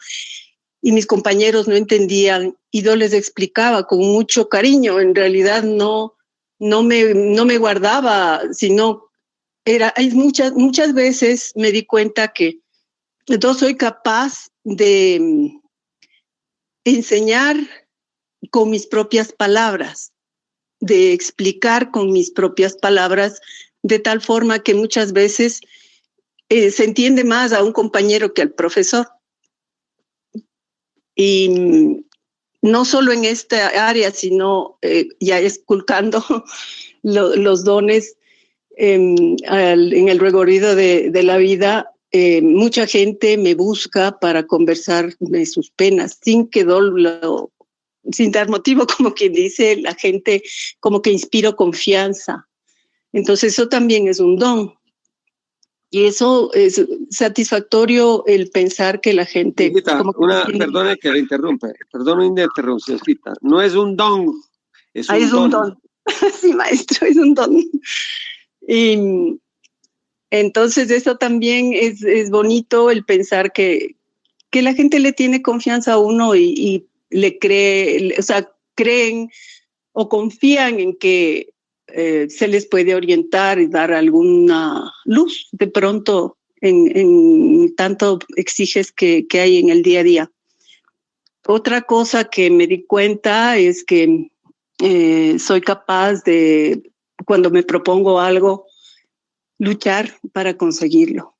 y mis compañeros no entendían y yo les explicaba con mucho cariño. En realidad no me guardaba, sino muchas veces me di cuenta que yo soy capaz de enseñar con mis propias palabras. de explicar con mis propias palabras, de tal forma que muchas veces se entiende más a un compañero que al profesor. Y no solo en esta área, sino ya esculcando los dones en el recorrido de la vida. Mucha gente me busca para conversar de sus penas, sin dar motivo, como quien dice, la gente como que inspiro confianza. Entonces eso también es un don. Y eso es satisfactorio, el pensar que la gente... Cita, perdone que le interrumpa, perdone una interrupción, Cita. No es un don, es un don. don. Sí, maestro, es un don. Y entonces eso también es bonito, el pensar que la gente le tiene confianza a uno y le cree, o sea, creen o confían en que se les puede orientar y dar alguna luz de pronto en tanto exiges que hay en el día a día. Otra cosa que me di cuenta es que soy capaz de, cuando me propongo algo, luchar para conseguirlo.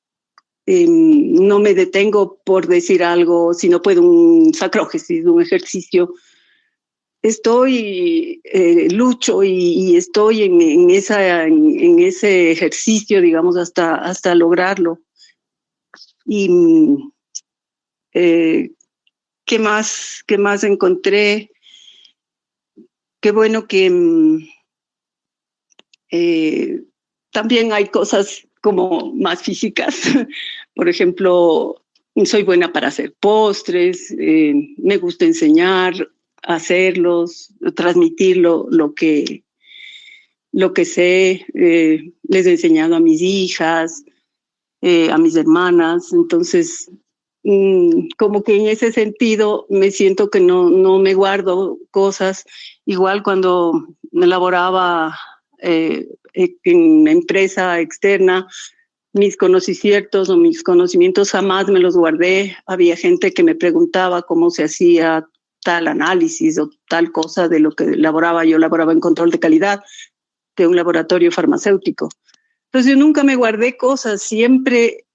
No me detengo por decir algo, si no puedo un sacrógesis, un ejercicio. Lucho y estoy en ese ejercicio, digamos, hasta lograrlo. Y ¿qué más encontré? Qué bueno que también hay cosas como más físicas. Por ejemplo, soy buena para hacer postres, me gusta enseñar, hacerlos, transmitir lo que sé. Les he enseñado a mis hijas, a mis hermanas. Entonces, como que en ese sentido me siento que no me guardo cosas. Igual cuando me laboraba en una empresa externa, mis conocimientos o mis conocimientos jamás me los guardé. Había gente que me preguntaba cómo se hacía tal análisis o tal cosa de lo que elaboraba. Yo laboraba en control de calidad de un laboratorio farmacéutico. Entonces yo nunca me guardé cosas, siempre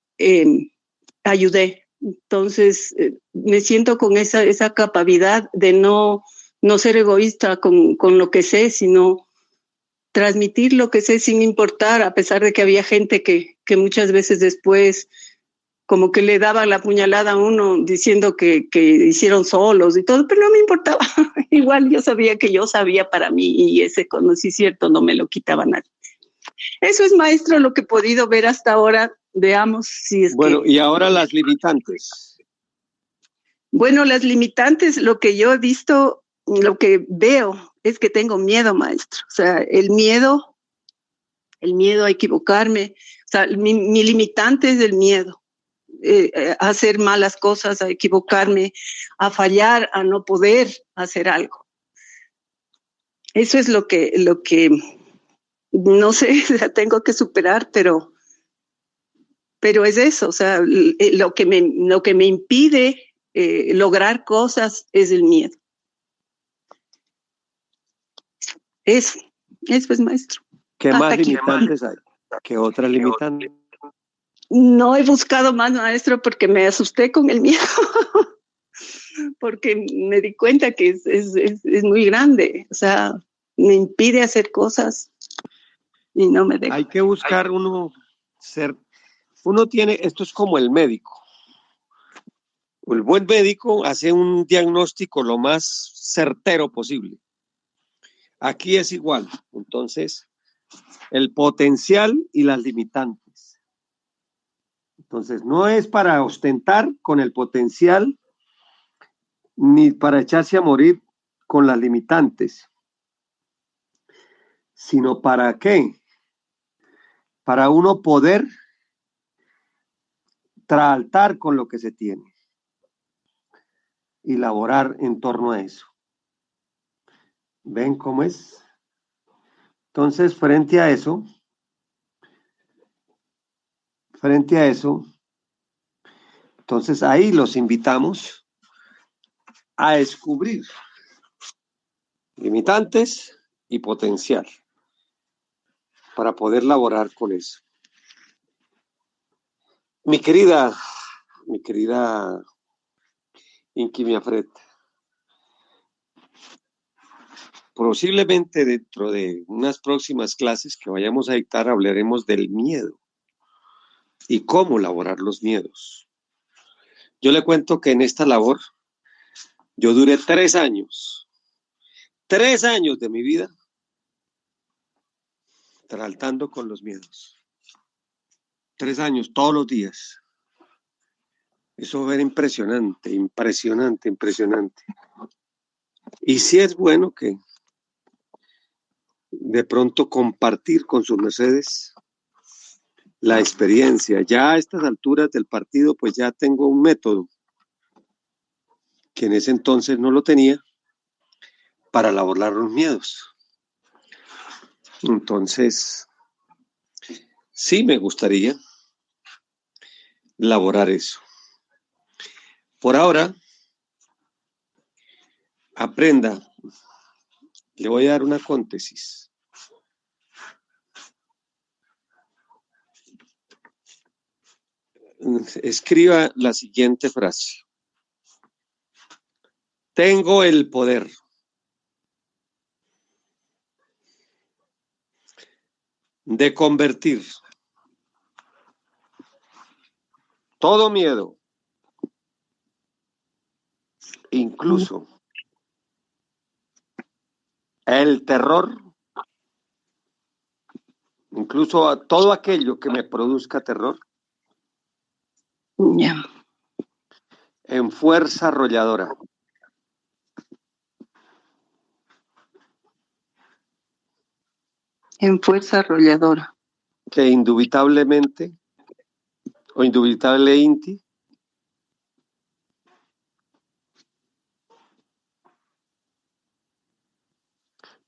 ayudé. Entonces me siento con esa capacidad de no ser egoísta con lo que sé, sino transmitir lo que sé sin importar, a pesar de que había gente que muchas veces después como que le daba la puñalada a uno diciendo que hicieron solos y todo, pero no me importaba. Igual yo sabía que yo sabía para mí y ese conocimiento no me lo quitaba nadie. Eso es, maestro, lo que he podido ver hasta ahora. Veamos si es bueno, y ahora las limitantes. Bueno, las limitantes, lo que yo he visto, lo que veo es que tengo miedo, maestro. O sea, el miedo a equivocarme. O sea, mi limitante es el miedo. A hacer malas cosas, a equivocarme, a fallar, a no poder hacer algo. Eso es lo que no sé, tengo que superar, pero es eso. O sea, lo que me impide lograr cosas es el miedo. Eso es, maestro. ¿Qué más limitantes hay? ¿Qué otras limitantes? No he buscado más, maestro, porque me asusté con el miedo. Porque me di cuenta que es muy grande. O sea, me impide hacer cosas y no me deja. Hay que buscar uno tiene, esto es como el médico. El buen médico hace un diagnóstico lo más certero posible. Aquí es igual. Entonces, el potencial y las limitantes. Entonces, no es para ostentar con el potencial ni para echarse a morir con las limitantes, sino para qué? Para uno poder tratar con lo que se tiene y laborar en torno a eso. ¿Ven cómo es? Entonces, frente a eso, entonces ahí los invitamos a descubrir limitantes y potencial para poder laborar con eso. Mi querida Inki Miafret, posiblemente dentro de unas próximas clases que vayamos a dictar hablaremos del miedo y cómo elaborar los miedos. Yo le cuento que en esta labor yo duré 3 años de mi vida tratando con los miedos. 3 años, todos los días. Eso era impresionante. Y sí es bueno que de pronto compartir con sus mercedes la experiencia. Ya a estas alturas del partido, pues ya tengo un método que en ese entonces no lo tenía para elaborar los miedos. Entonces, sí me gustaría elaborar eso. Por ahora, aprenda. Le voy a dar una cóntesis. Escriba la siguiente frase. Tengo el poder de convertir todo miedo, incluso el terror, incluso a todo aquello que me produzca terror, en fuerza arrolladora. En fuerza arrolladora. Que indubitablemente o indubitablemente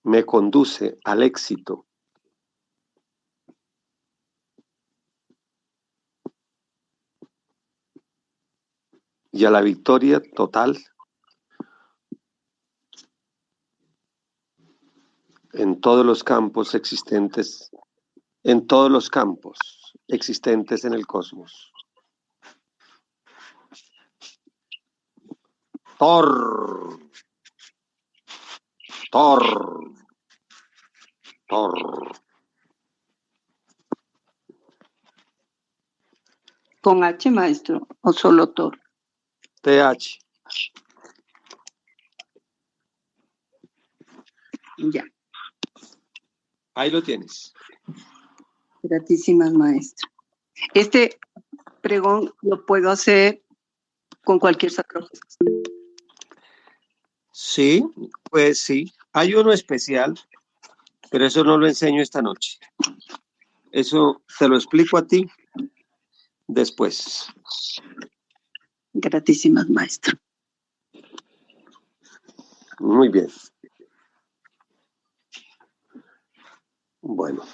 me conduce al éxito y a la victoria total en todos los campos existentes, en el cosmos. Thor. ¿Con H, maestro, o solo Thor? TH. Ya. Ahí lo tienes. Gratísimas, maestro. Este pregón lo puedo hacer con cualquier sacrosanto. Sí, pues sí. Hay uno especial, pero eso no lo enseño esta noche. Eso te lo explico a ti después. Gratísimas, maestro. Muy bien. Bueno.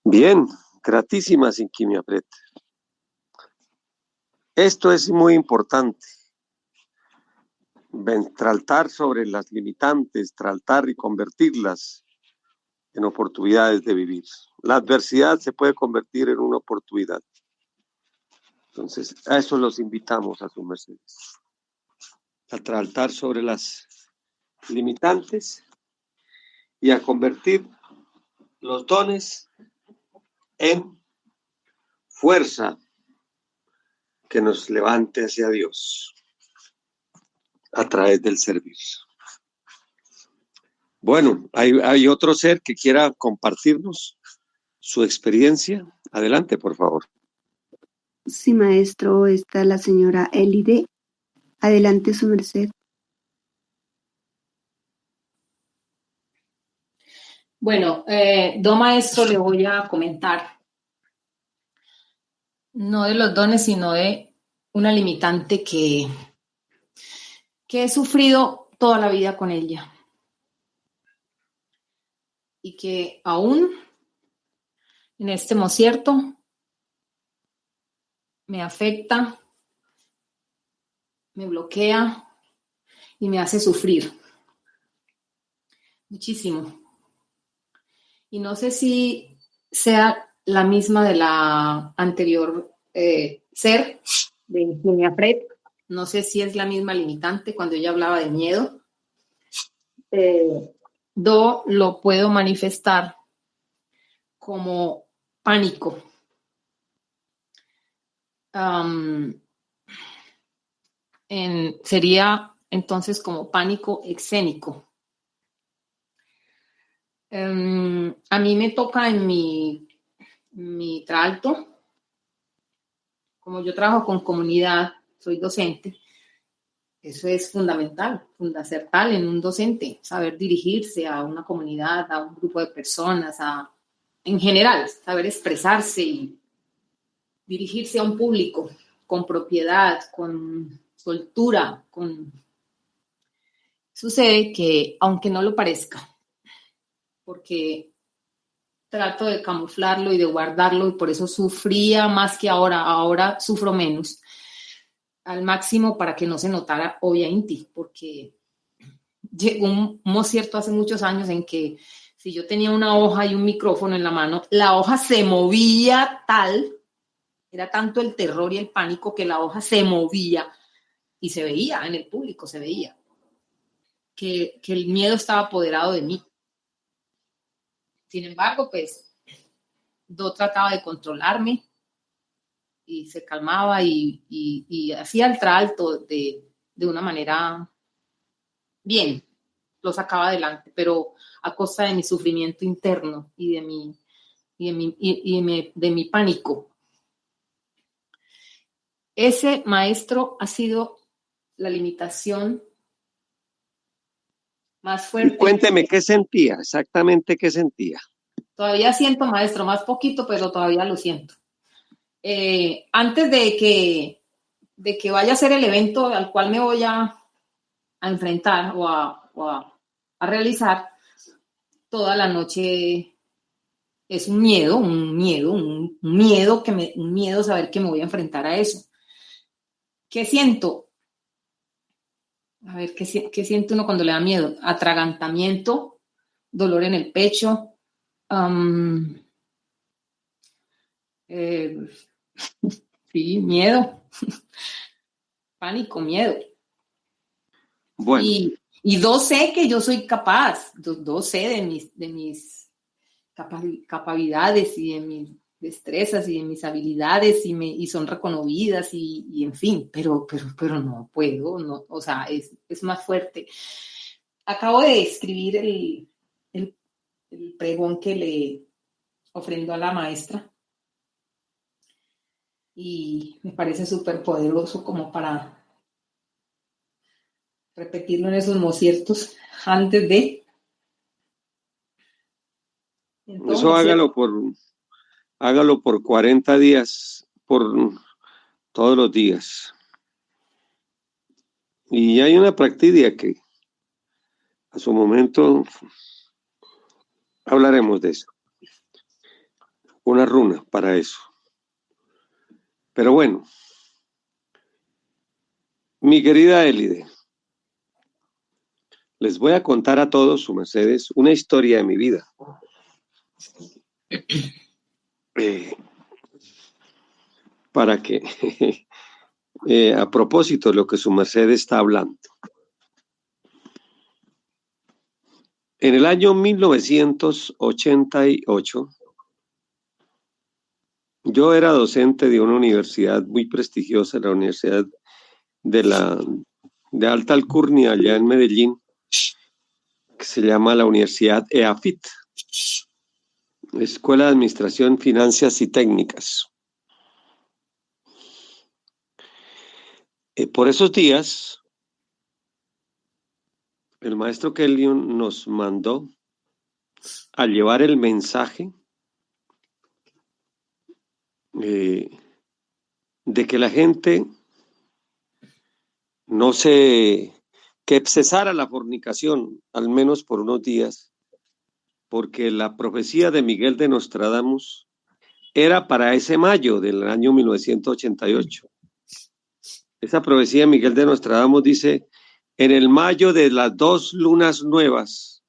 Bien, gratísimas Inki Miafret. Esto es muy importante. Tratar sobre las limitantes, tratar y convertirlas en oportunidades de vivir. La adversidad se puede convertir en una oportunidad. Entonces, a eso los invitamos a sus mercedes. A tratar sobre las limitantes y a convertir los dones en fuerza que nos levante hacia Dios a través del servicio. Bueno, hay otro ser que quiera compartirnos su experiencia. Adelante, por favor. Sí, maestro, está la señora Elide. Adelante, su merced. Bueno, don maestro, le voy a comentar, no de los dones, sino de una limitante que he sufrido toda la vida con ella y que aún en este mocierto me afecta, me bloquea y me hace sufrir. muchísimo. Y no sé si sea la misma de la anterior ser de Virginia Fred. No sé si es la misma limitante cuando ella hablaba de miedo. Do lo puedo manifestar como pánico. Sería entonces como pánico escénico. A mí me toca en mi tralto, como yo trabajo con comunidad, soy docente, eso es fundamental en un docente, saber dirigirse a una comunidad, a un grupo de personas, en general, saber expresarse y dirigirse a un público con propiedad, con soltura, Sucede que, aunque no lo parezca, porque trato de camuflarlo y de guardarlo y por eso sufría más que ahora sufro menos, al máximo para que no se notara obviamente, porque llegó un cierto hace muchos años en que si yo tenía una hoja y un micrófono en la mano, la hoja se movía era tanto el terror y el pánico que la hoja se movía y se veía en el público, se veía que el miedo estaba apoderado de mí. Sin embargo, pues, Do trataba de controlarme y se calmaba y hacía el tralto de una manera bien, lo sacaba adelante, pero a costa de mi sufrimiento interno y de mi pánico. Ese maestro ha sido la limitación más fuerte. Y cuénteme qué sentía, exactamente qué sentía. Todavía siento, maestro, más poquito, pero todavía lo siento. Antes de que vaya a ser el evento al cual me voy a enfrentar o a realizar, toda la noche es un miedo saber que me voy a enfrentar a eso. ¿Qué siento? A ver, ¿qué siente uno cuando le da miedo? Atragantamiento, dolor en el pecho, sí, miedo, pánico, miedo. Bueno. Y Do sé que yo soy capaz, Do sé de mis capacidades y de mis destrezas y de mis habilidades y son reconocidas y en fin, pero no puedo, no, o sea, es más fuerte. Acabo de escribir el pregón que le ofrendo a la maestra y me parece súper poderoso como para repetirlo en esos conciertos antes de. Entonces, eso hágalo por 40 días, por todos los días. Y hay una práctica que a su momento hablaremos de eso. Una runa para eso. Pero bueno, mi querida Élide, les voy a contar a todos, su mercedes, una historia de mi vida. Para que, a propósito de lo que su merced está hablando. En el año 1988, yo era docente de una universidad muy prestigiosa, la Universidad de Alta Alcurnia, allá en Medellín, que se llama la Universidad EAFIT, Escuela de Administración, Finanzas y Técnicas. Por esos días, el maestro Kellion nos mandó a llevar el mensaje de que la gente que cesara la fornicación, al menos por unos días, porque la profecía de Miguel de Nostradamus era para ese mayo del año 1988. Esa profecía de Miguel de Nostradamus dice: en el mayo de las 2 lunas nuevas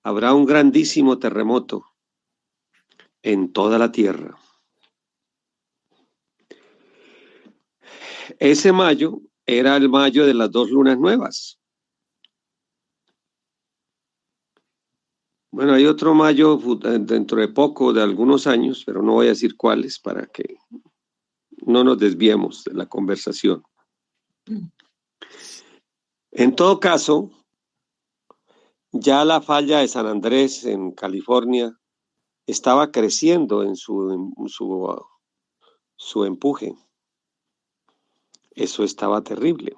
habrá un grandísimo terremoto en toda la tierra. Ese mayo era el mayo de las 2 lunas nuevas. Bueno, hay otro mayo dentro de poco, de algunos años, pero no voy a decir cuáles para que no nos desviemos de la conversación. En todo caso, ya la falla de San Andrés en California estaba creciendo en su empuje. Eso estaba terrible.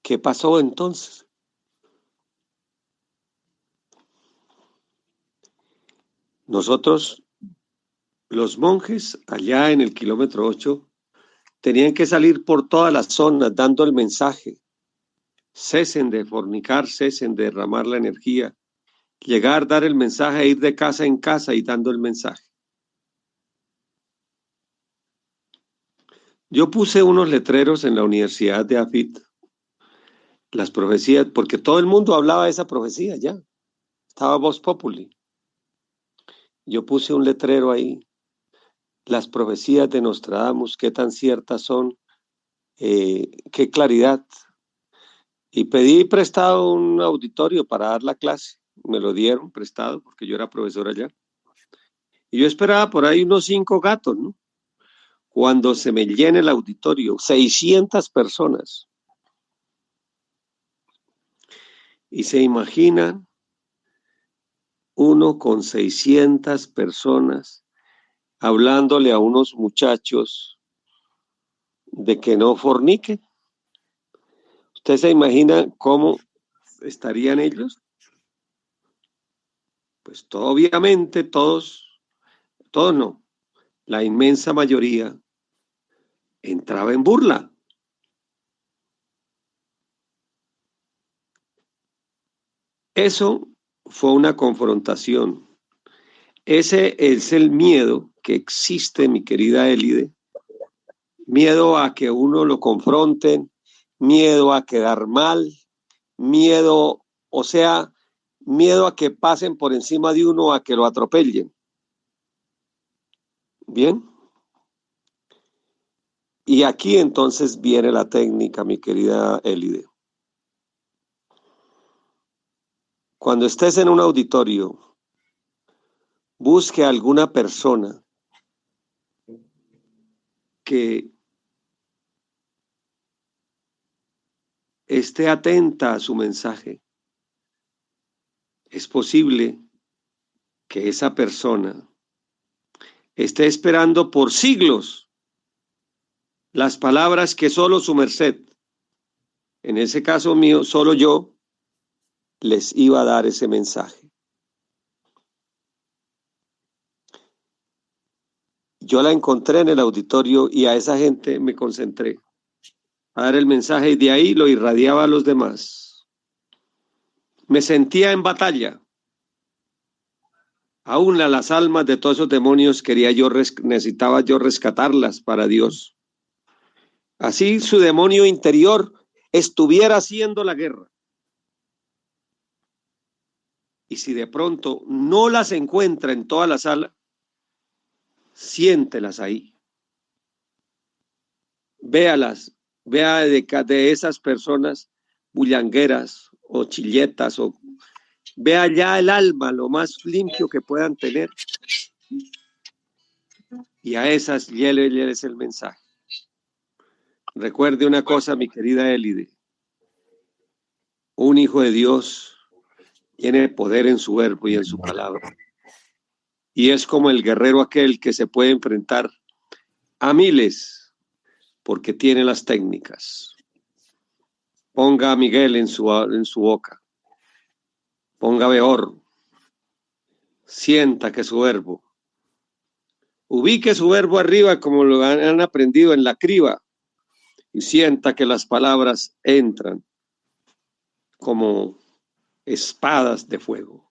¿Qué pasó entonces? Nosotros, los monjes, allá en el kilómetro 8, tenían que salir por todas las zonas dando el mensaje. Cesen de fornicar, cesen de derramar la energía. Llegar, dar el mensaje, ir de casa en casa y dando el mensaje. Yo puse unos letreros en la Universidad de Afit, las profecías, porque todo el mundo hablaba de esa profecía ya. Estaba Vox Populi. Yo puse un letrero ahí. Las profecías de Nostradamus, qué tan ciertas son, qué claridad. Y pedí prestado un auditorio para dar la clase. Me lo dieron prestado porque yo era profesor allá. Y yo esperaba por ahí unos 5 gatos, ¿no? Cuando se me llene el auditorio, 600 personas. Y se imaginan uno con 600 personas hablándole a unos muchachos de que no forniquen. ¿Usted se imagina cómo estarían ellos? Pues obviamente todos no, la inmensa mayoría entraba en burla. Eso fue una confrontación. Ese es el miedo que existe, mi querida Élide. Miedo a que uno lo confronten, miedo a quedar mal, miedo, o sea, miedo a que pasen por encima de uno, a que lo atropellen. ¿Bien? Y aquí entonces viene la técnica, mi querida Élide. Cuando estés en un auditorio, busque a alguna persona que esté atenta a su mensaje. Es posible que esa persona esté esperando por siglos las palabras que solo su merced, en ese caso mío, solo yo, les iba a dar ese mensaje. Yo la encontré en el auditorio y a esa gente me concentré a dar el mensaje y de ahí lo irradiaba a los demás. Me sentía en batalla. Aún a las almas de todos esos demonios necesitaba yo rescatarlas para Dios. Así su demonio interior estuviera haciendo la guerra. Y si de pronto no las encuentra en toda la sala, siéntelas ahí. Véalas, vea de esas personas bullangueras o chilletas, o vea ya el alma lo más limpio que puedan tener. Y a esas lléveles el mensaje. Recuerde una cosa, mi querida Élide. Un hijo de Dios tiene poder en su verbo y en su palabra. Y es como el guerrero aquel que se puede enfrentar a miles porque tiene las técnicas. Ponga a Miguel en su boca. Ponga a Beor. Sienta que su verbo. Ubique su verbo arriba como lo han aprendido en la criba. Y sienta que las palabras entran como espadas de fuego.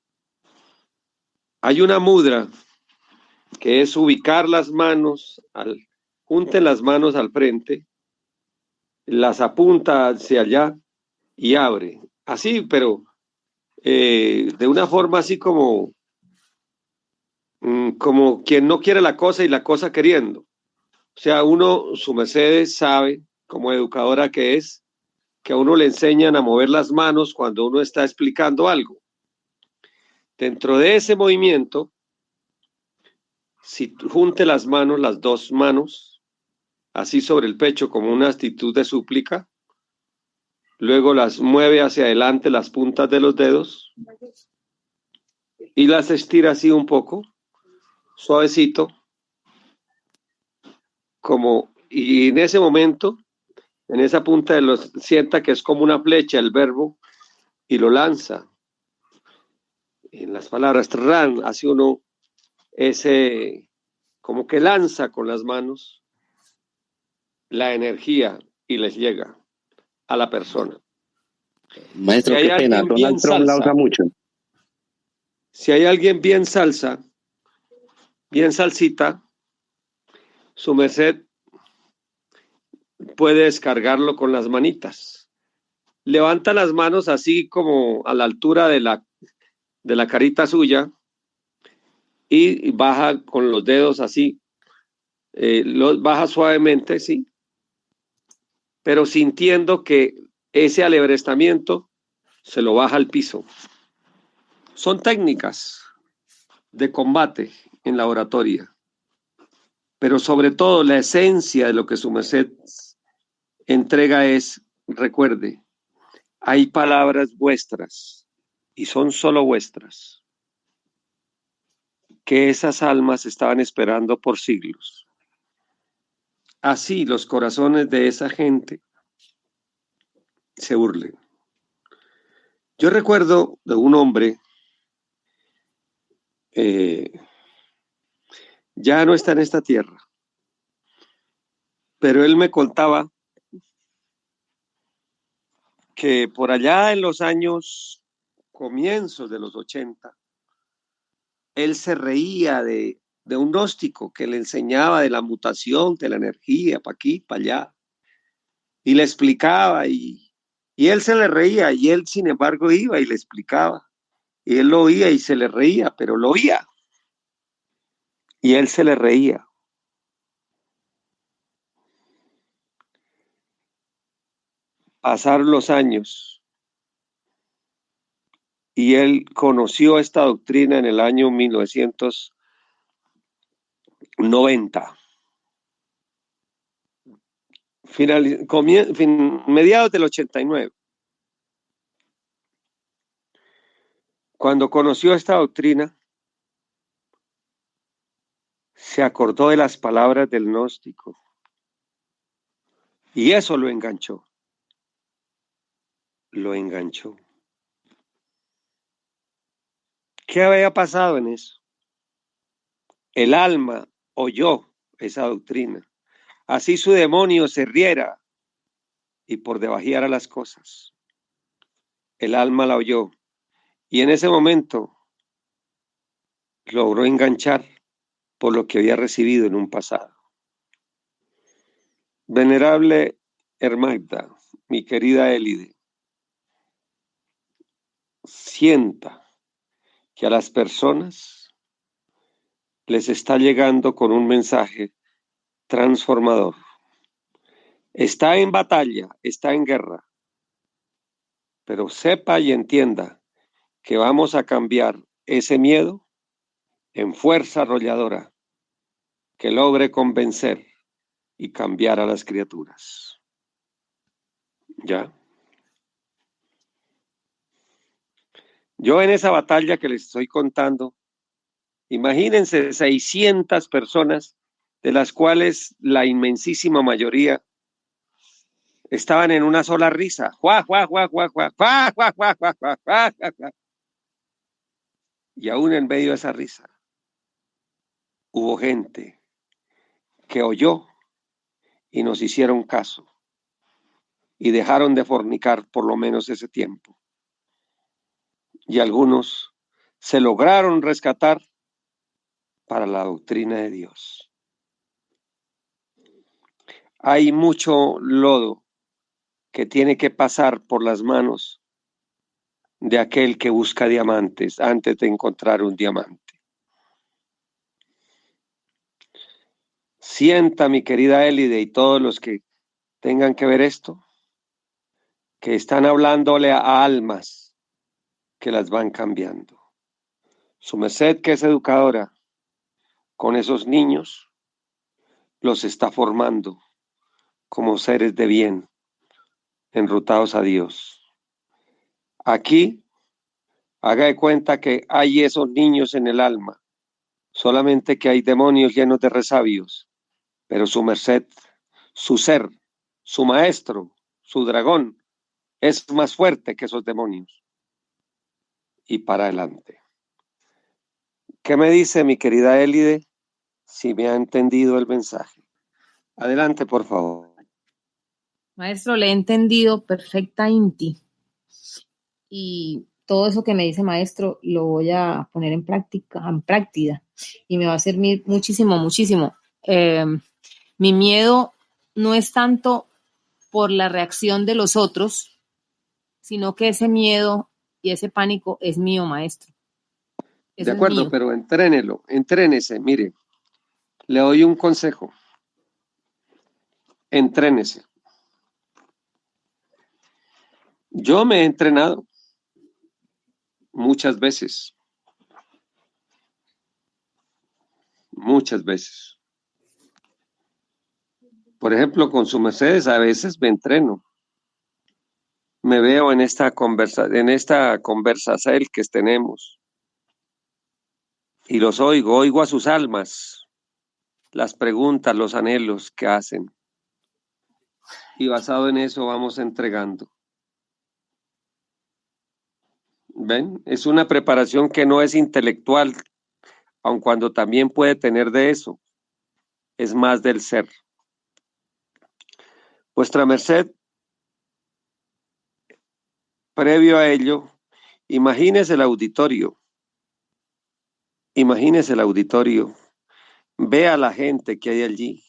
Hay una mudra que es ubicar las manos, junten las manos al frente, las apunta hacia allá y abre. Así, pero de una forma así como quien no quiere la cosa y la cosa queriendo. O sea, uno, su merced sabe, como educadora que es, que a uno le enseñan a mover las manos cuando uno está explicando algo. Dentro de ese movimiento, si junte las manos, las dos manos, así sobre el pecho como una actitud de súplica, luego las mueve hacia adelante las puntas de los dedos y las estira así un poco, suavecito, como, y en ese momento, en esa punta de los, sienta que es como una flecha el verbo y lo lanza. En las palabras ran, hace uno ese, como que lanza con las manos la energía y les llega a la persona. Maestro, Si hay qué pena, alguien bien Donald Trump la usa salsa, mucho. si hay alguien bien salsa, bien salsita, su merced puede descargarlo con las manitas. Levanta las manos así como a la altura de la carita suya y baja con los dedos así, los baja suavemente, sí, pero sintiendo que ese alebrestamiento se lo baja al piso. Son técnicas de combate en la oratoria, pero sobre todo la esencia de lo que su merced entrega es, recuerde, hay palabras vuestras y son solo vuestras, que esas almas estaban esperando por siglos. Así los corazones de esa gente se burlen. Yo recuerdo de un hombre, ya no está en esta tierra, pero él me contaba que por allá en los años comienzos de los 80, él se reía de un gnóstico que le enseñaba de la mutación de la energía, para aquí, para allá, y le explicaba, y él se le reía, y él sin embargo iba y le explicaba, y él lo oía y se le reía, pero lo oía, y él se le reía. Pasaron los años, y él conoció esta doctrina en el año 1990. Mediados del 89. Cuando conoció esta doctrina, se acordó de las palabras del gnóstico y eso lo enganchó. Lo enganchó. ¿Qué había pasado en eso? El alma oyó esa doctrina. Así su demonio se riera y por debajeara las cosas. El alma la oyó y en ese momento logró enganchar por lo que había recibido en un pasado. Venerable Hermagda, mi querida Élide, sienta que a las personas les está llegando con un mensaje transformador. Está en batalla, está en guerra, pero sepa y entienda que vamos a cambiar ese miedo en fuerza arrolladora que logre convencer y cambiar a las criaturas. ¿Ya? Yo en esa batalla que les estoy contando, imagínense 600 personas, de las cuales la inmensísima mayoría estaban en una sola risa. ¡Juá, juá, juá, juá, juá, juá, juá, juá, juá, juá, juá, juá! Y aún en medio de esa risa, hubo gente que oyó y nos hicieron caso y dejaron de fornicar por lo menos ese tiempo. Y algunos se lograron rescatar para la doctrina de Dios. Hay mucho lodo que tiene que pasar por las manos de aquel que busca diamantes antes de encontrar un diamante. Sienta, mi querida Élide, y todos los que tengan que ver esto, que están hablándole a almas que las van cambiando. Su merced, que es educadora, con esos niños, los está formando como seres de bien, enrutados a Dios. Aquí, haga de cuenta que hay esos niños en el alma, solamente que hay demonios llenos de resabios, pero su merced, su ser, su maestro, su dragón, es más fuerte que esos demonios. Y para adelante. ¿Qué me dice mi querida Élide? Si me ha entendido el mensaje. Adelante, por favor. Maestro, le he entendido perfectamente. Y todo eso que me dice maestro lo voy a poner en práctica, y me va a servir muchísimo, muchísimo. Mi miedo no es tanto por la reacción de los otros, sino que ese miedo y ese pánico es mío, maestro. Eso de acuerdo, es pero entrénese, mire, le doy un consejo. Entrénese. Yo me he entrenado muchas veces. Por ejemplo, con su mercedes a veces me entreno. Me veo en esta conversación que tenemos y los oigo a sus almas, las preguntas, los anhelos que hacen. Y basado en eso vamos entregando. ¿Ven? Es una preparación que no es intelectual, aun cuando también puede tener de eso. Es más del ser. Vuestra merced, previo a ello, imagínese el auditorio. Ve a la gente que hay allí.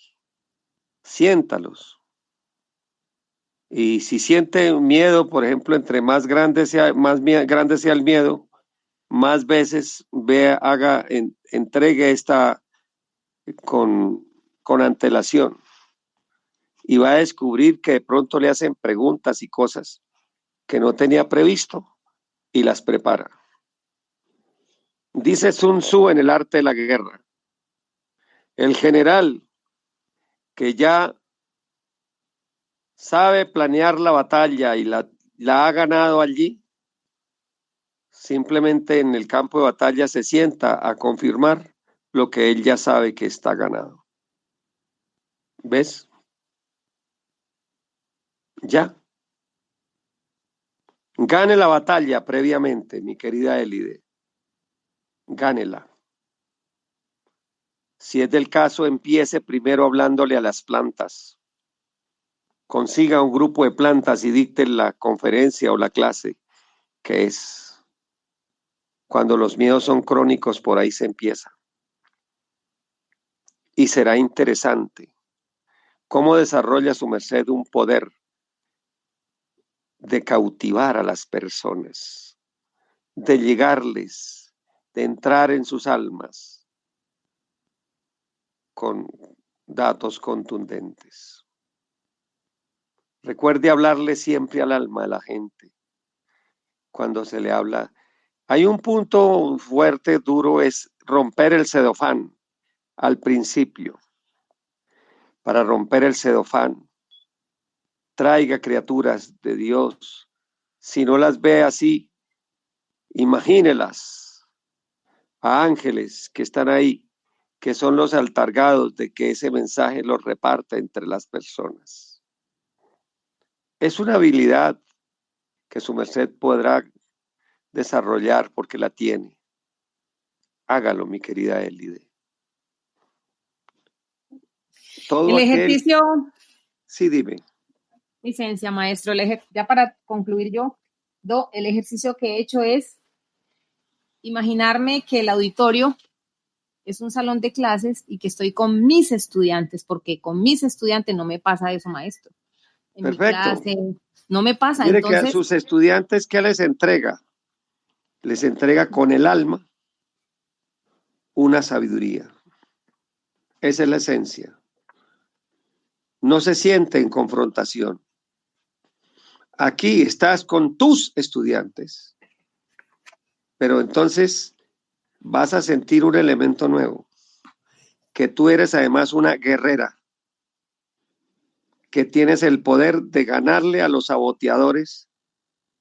Siéntalos. Y si siente miedo, por ejemplo, entre más grande sea el miedo, más veces entregue esta con antelación. Y va a descubrir que de pronto le hacen preguntas y cosas que no tenía previsto y las prepara. Dice Sun Tzu en el arte de la guerra, el general que ya sabe planear la batalla y la ha ganado allí, simplemente en el campo de batalla se sienta a confirmar lo que él ya sabe que está ganado. ¿Ves? Ya. Gane la batalla previamente, mi querida Élide. Gánela. Si es del caso, empiece primero hablándole a las plantas. Consiga un grupo de plantas y dicte la conferencia o la clase, que es cuando los miedos son crónicos, por ahí se empieza. Y será interesante cómo desarrolla su merced un poder de cautivar a las personas, de llegarles, de entrar en sus almas con datos contundentes. Recuerde hablarle siempre al alma de la gente. Cuando se le habla, hay un punto fuerte, duro, es romper el celofán al principio. Para romper el celofán, traiga criaturas de Dios. Si no las ve así, imagínelas a ángeles que están ahí, que son los encargados de que ese mensaje lo reparte entre las personas. Es una habilidad que su merced podrá desarrollar porque la tiene. Hágalo, mi querida Élide. El ejercicio. Sí, dime. Licencia, maestro. Ya para concluir el ejercicio que he hecho es imaginarme que el auditorio es un salón de clases y que estoy con mis estudiantes, porque con mis estudiantes no me pasa eso, maestro. En Perfecto. mi clase no me pasa. Mire entonces, que a sus estudiantes, ¿qué les entrega? les entrega con el alma una sabiduría. Esa es la esencia. No se siente en confrontación. Aquí estás con tus estudiantes, pero entonces vas a sentir un elemento nuevo, que tú eres además una guerrera, que tienes el poder de ganarle a los saboteadores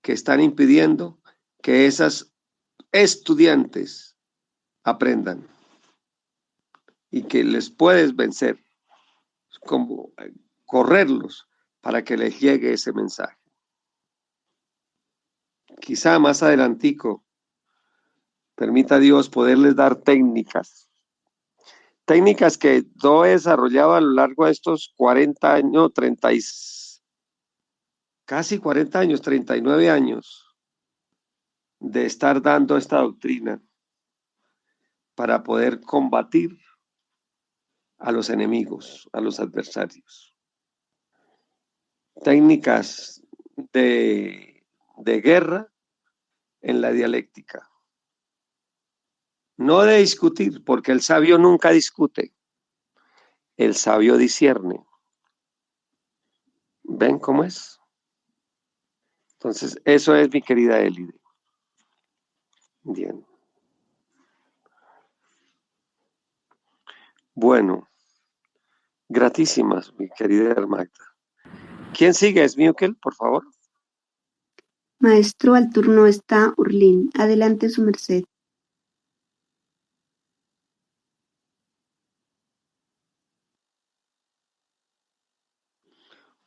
que están impidiendo que esas estudiantes aprendan y que les puedes vencer, como correrlos para que les llegue ese mensaje. Quizá más adelantico permita Dios poderles dar técnicas que yo he desarrollado a lo largo de estos 40 años, casi 40 años, 39 años de estar dando esta doctrina para poder combatir a los enemigos, a los adversarios. Técnicas de guerra en la dialéctica. No de discutir, porque el sabio nunca discute. El sabio discierne. ¿Ven cómo es? Entonces, eso es, mi querida Elide. Bien. Bueno, gratísimas, mi querida Magda. ¿Quién sigue? ¿Es Miukel, por favor? Maestro, al turno está Urlín. Adelante, su merced.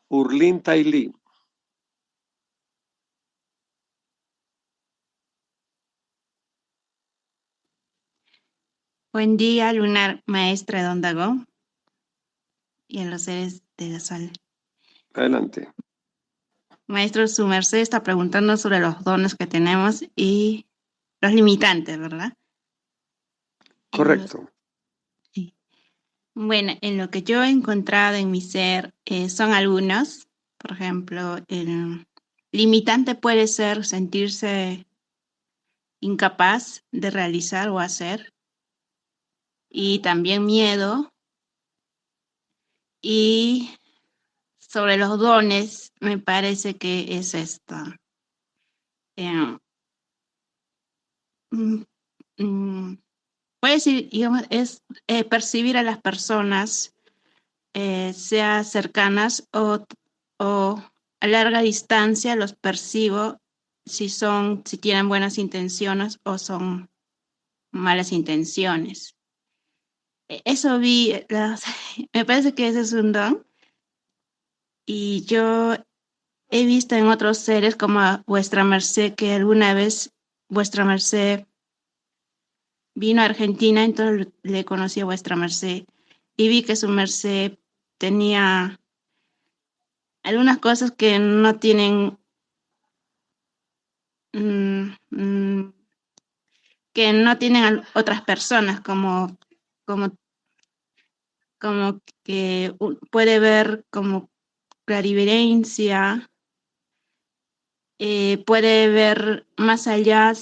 Urlín Tailí. Buen día, lunar maestra Don Dagón y a los seres de la sala. Adelante. Maestro, su merced está preguntando sobre los dones que tenemos y los limitantes, ¿verdad? Correcto. Sí. Bueno, en lo que yo he encontrado en mi ser son algunos. Por ejemplo, el limitante puede ser sentirse incapaz de realizar o hacer, y también miedo. Y sobre los dones, me parece que es esta. Mm, mm, Puede decir, digamos, es percibir a las personas, sea cercanas o a larga distancia, los percibo si tienen buenas intenciones o son malas intenciones. Eso vi, me parece que ese es un don. Y yo he visto en otros seres como a vuestra merced, que alguna vez vuestra merced vino a Argentina, entonces le conocí a vuestra merced y vi que su merced tenía algunas cosas que no tienen, que no tienen otras personas, como que puede ver como clarividencia, puede ver más allá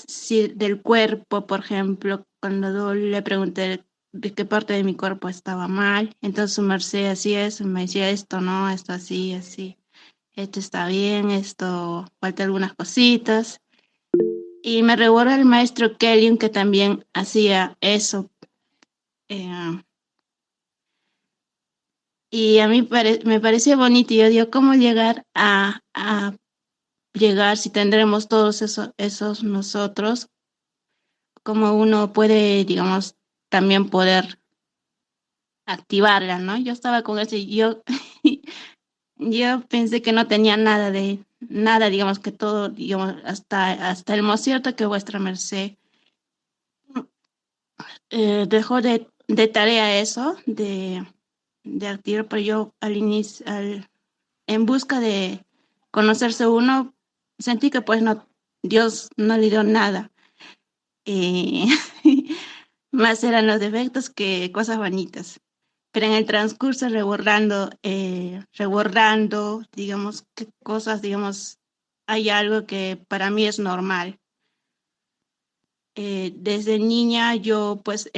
del cuerpo. Por ejemplo, cuando yo le pregunté de qué parte de mi cuerpo estaba mal, entonces su merced así es, me decía esto no, esto así, así, esto está bien, esto falta algunas cositas. Y me recuerda el maestro Kellyn, que también hacía eso. Y a mí me parecía bonito, y yo digo, ¿cómo llegar a llegar si tendremos todos esos nosotros? ¿Cómo uno puede, digamos, también poder activarla, ¿no? Yo estaba con eso y yo pensé que no tenía nada, digamos, que todo, digamos, hasta el cierto que vuestra merced dejó de tarea eso, de activar, pero yo al inicio, en busca de conocerse uno, sentí que pues no, Dios no le dio nada. Más eran los defectos que cosas bonitas. Pero en el transcurso rebordando, digamos, qué cosas, digamos, hay algo que para mí es normal. desde niña yo pues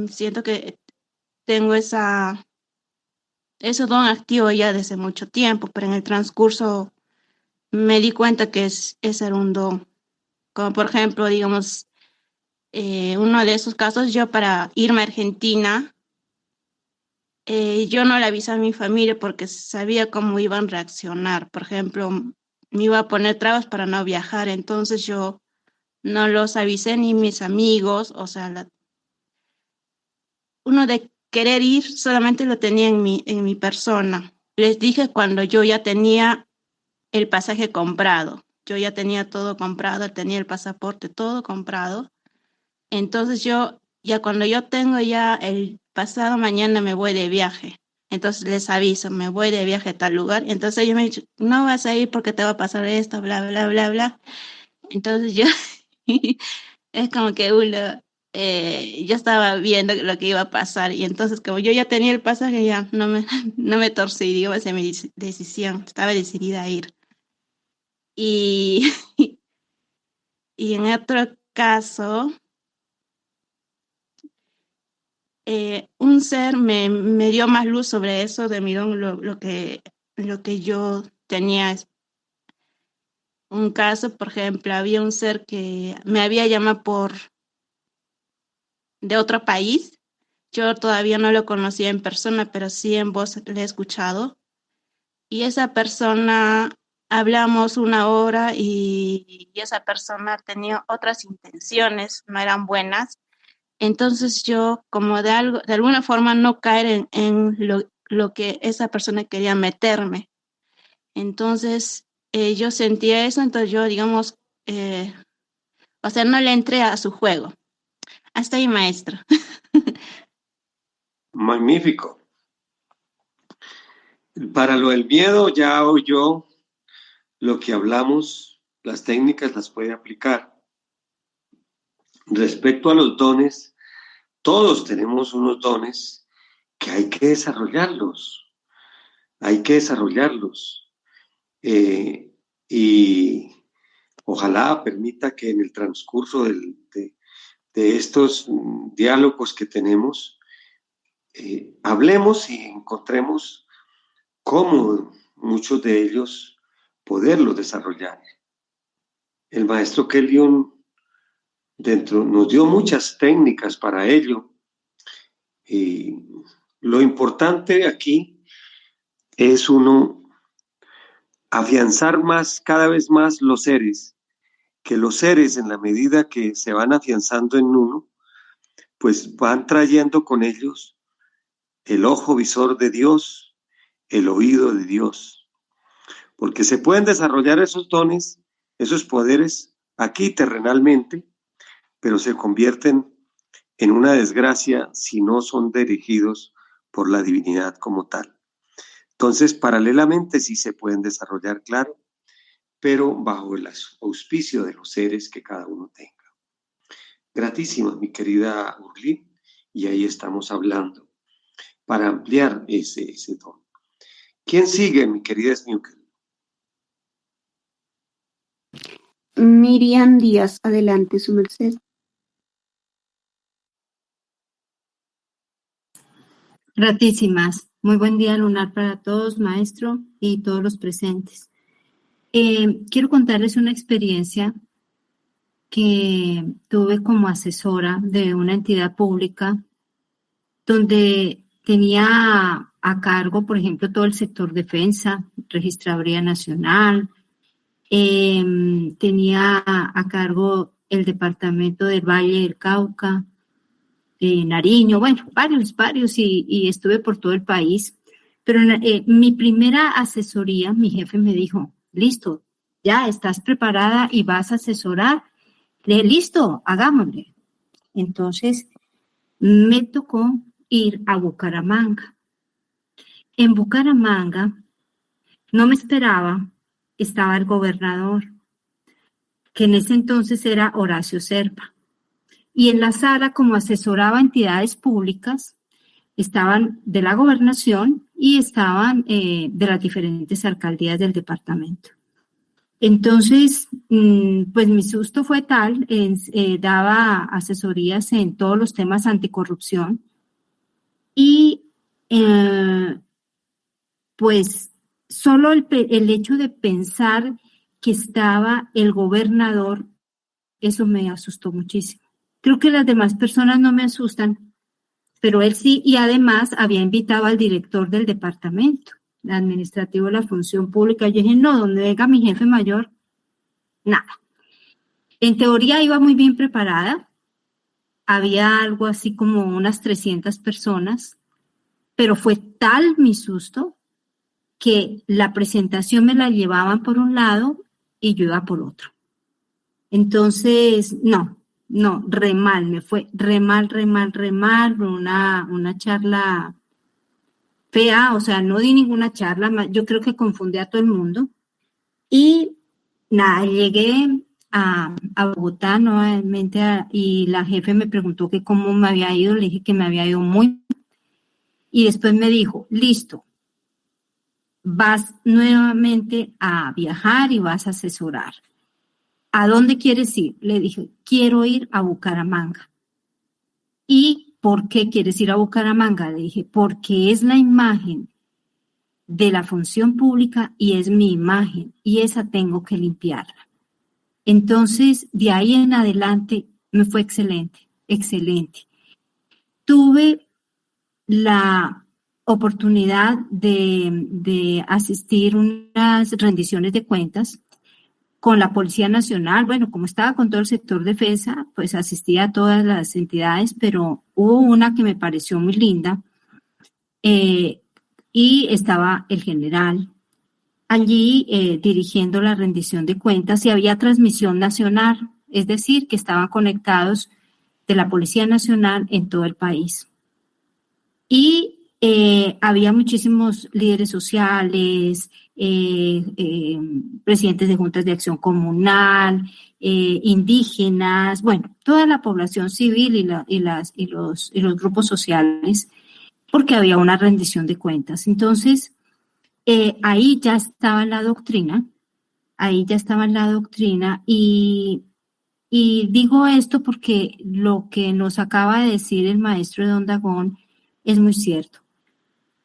siento que tengo ese don activo ya desde mucho tiempo, pero en el transcurso me di cuenta que ese era un don. Como por ejemplo, digamos, uno de esos casos, yo para irme a Argentina, yo no le avisé a mi familia porque sabía cómo iban a reaccionar. Por ejemplo, me iba a poner trabas para no viajar, entonces yo no los avisé ni mis amigos, o sea, uno de querer ir solamente lo tenía en mi persona. Les dije cuando yo ya tenía el pasaje comprado, yo ya tenía todo comprado, tenía el pasaporte, todo comprado. Entonces yo, ya cuando yo tengo ya el pasado mañana me voy de viaje. Entonces les aviso, me voy de viaje a tal lugar. Entonces ellos me dicen, no vas a ir porque te va a pasar esto, bla, bla, bla, bla. Entonces yo, es como que yo estaba viendo lo que iba a pasar. Y entonces como yo ya tenía el pasaje, ya no me torcí, digo, esa es mi decisión. Estaba decidida a ir. Y, y en otro caso, un ser me dio más luz sobre eso de mi don, lo que yo tenía. Un caso, por ejemplo, había un ser que me había llamado de otro país. Yo todavía no lo conocía en persona, pero sí en voz le he escuchado. Y esa persona, hablamos 1 hora y esa persona tenía otras intenciones, no eran buenas. Entonces yo, como de alguna forma, no caer en lo que esa persona quería meterme. Entonces yo sentía eso, entonces yo, digamos, o sea, no le entré a su juego. Hasta ahí, maestro. Magnífico. Para lo del miedo ya oyó lo que hablamos, las técnicas las puede aplicar. Respecto a los dones, todos tenemos unos dones que hay que desarrollarlos. Hay que desarrollarlos. Y ojalá permita que en el transcurso de estos diálogos que tenemos, hablemos y encontremos cómo muchos de ellos poderlos desarrollar. El maestro Kelly nos dio muchas técnicas para ello. Y lo importante aquí es uno afianzar cada vez más los seres, que los seres en la medida que se van afianzando en uno, pues van trayendo con ellos el ojo visor de Dios, el oído de Dios, porque se pueden desarrollar esos dones, esos poderes aquí terrenalmente, pero se convierten en una desgracia si no son dirigidos por la divinidad como tal. Entonces, paralelamente sí se pueden desarrollar, claro, pero bajo el auspicio de los seres que cada uno tenga. Gratísima, mi querida Urlín, y ahí estamos hablando para ampliar ese don. ¿Quién sigue, mi querida Smukel? Miriam Díaz, adelante, su merced. Gratísimas. Muy buen día lunar para todos, maestro, y todos los presentes. Quiero contarles una experiencia que tuve como asesora de una entidad pública donde tenía a cargo, por ejemplo, todo el sector defensa, Registraduría Nacional, tenía a cargo el departamento del Valle del Cauca, Nariño, bueno, varios, y estuve por todo el país. Pero mi primera asesoría, mi jefe me dijo, listo, ya estás preparada y vas a asesorar. Le dije, listo, hagámosle. Entonces, me tocó ir a Bucaramanga. En Bucaramanga, no me esperaba, estaba el gobernador, que en ese entonces era Horacio Serpa. Y en la sala, como asesoraba entidades públicas, estaban de la gobernación y estaban de las diferentes alcaldías del departamento. Entonces, pues mi susto fue tal, daba asesorías en todos los temas anticorrupción y pues solo el hecho de pensar que estaba el gobernador, eso me asustó muchísimo. Creo que las demás personas no me asustan, pero él sí, y además había invitado al director del departamento administrativo de la función pública. Yo dije, no, donde venga mi jefe mayor, nada. En teoría iba muy bien preparada, había algo así como unas 300 personas, pero fue tal mi susto que la presentación me la llevaban por un lado y yo iba por otro. Entonces, no, re mal, me fue re mal, una charla fea, o sea, no di ninguna charla, yo creo que confundí a todo el mundo. Y nada, llegué a Bogotá nuevamente y la jefe me preguntó que cómo me había ido, le dije que me había ido muy bien. Y después me dijo, listo, vas nuevamente a viajar y vas a asesorar. ¿A dónde quieres ir? Le dije, quiero ir a Bucaramanga. ¿Y por qué quieres ir a Bucaramanga? Le dije, porque es la imagen de la función pública y es mi imagen y esa tengo que limpiarla. Entonces, de ahí en adelante me fue excelente, excelente. Tuve la oportunidad de asistir a unas rendiciones de cuentas con la Policía Nacional. Bueno, como estaba con todo el sector defensa, pues asistía a todas las entidades, pero hubo una que me pareció muy linda y estaba el general allí dirigiendo la rendición de cuentas y había transmisión nacional, es decir, que estaban conectados de la Policía Nacional en todo el país. Y había muchísimos líderes sociales, presidentes de juntas de acción comunal, indígenas, bueno, toda la población civil y los grupos sociales, porque había una rendición de cuentas. Entonces, ahí ya estaba la doctrina, y digo esto porque lo que nos acaba de decir el maestro de Ondagón es muy cierto.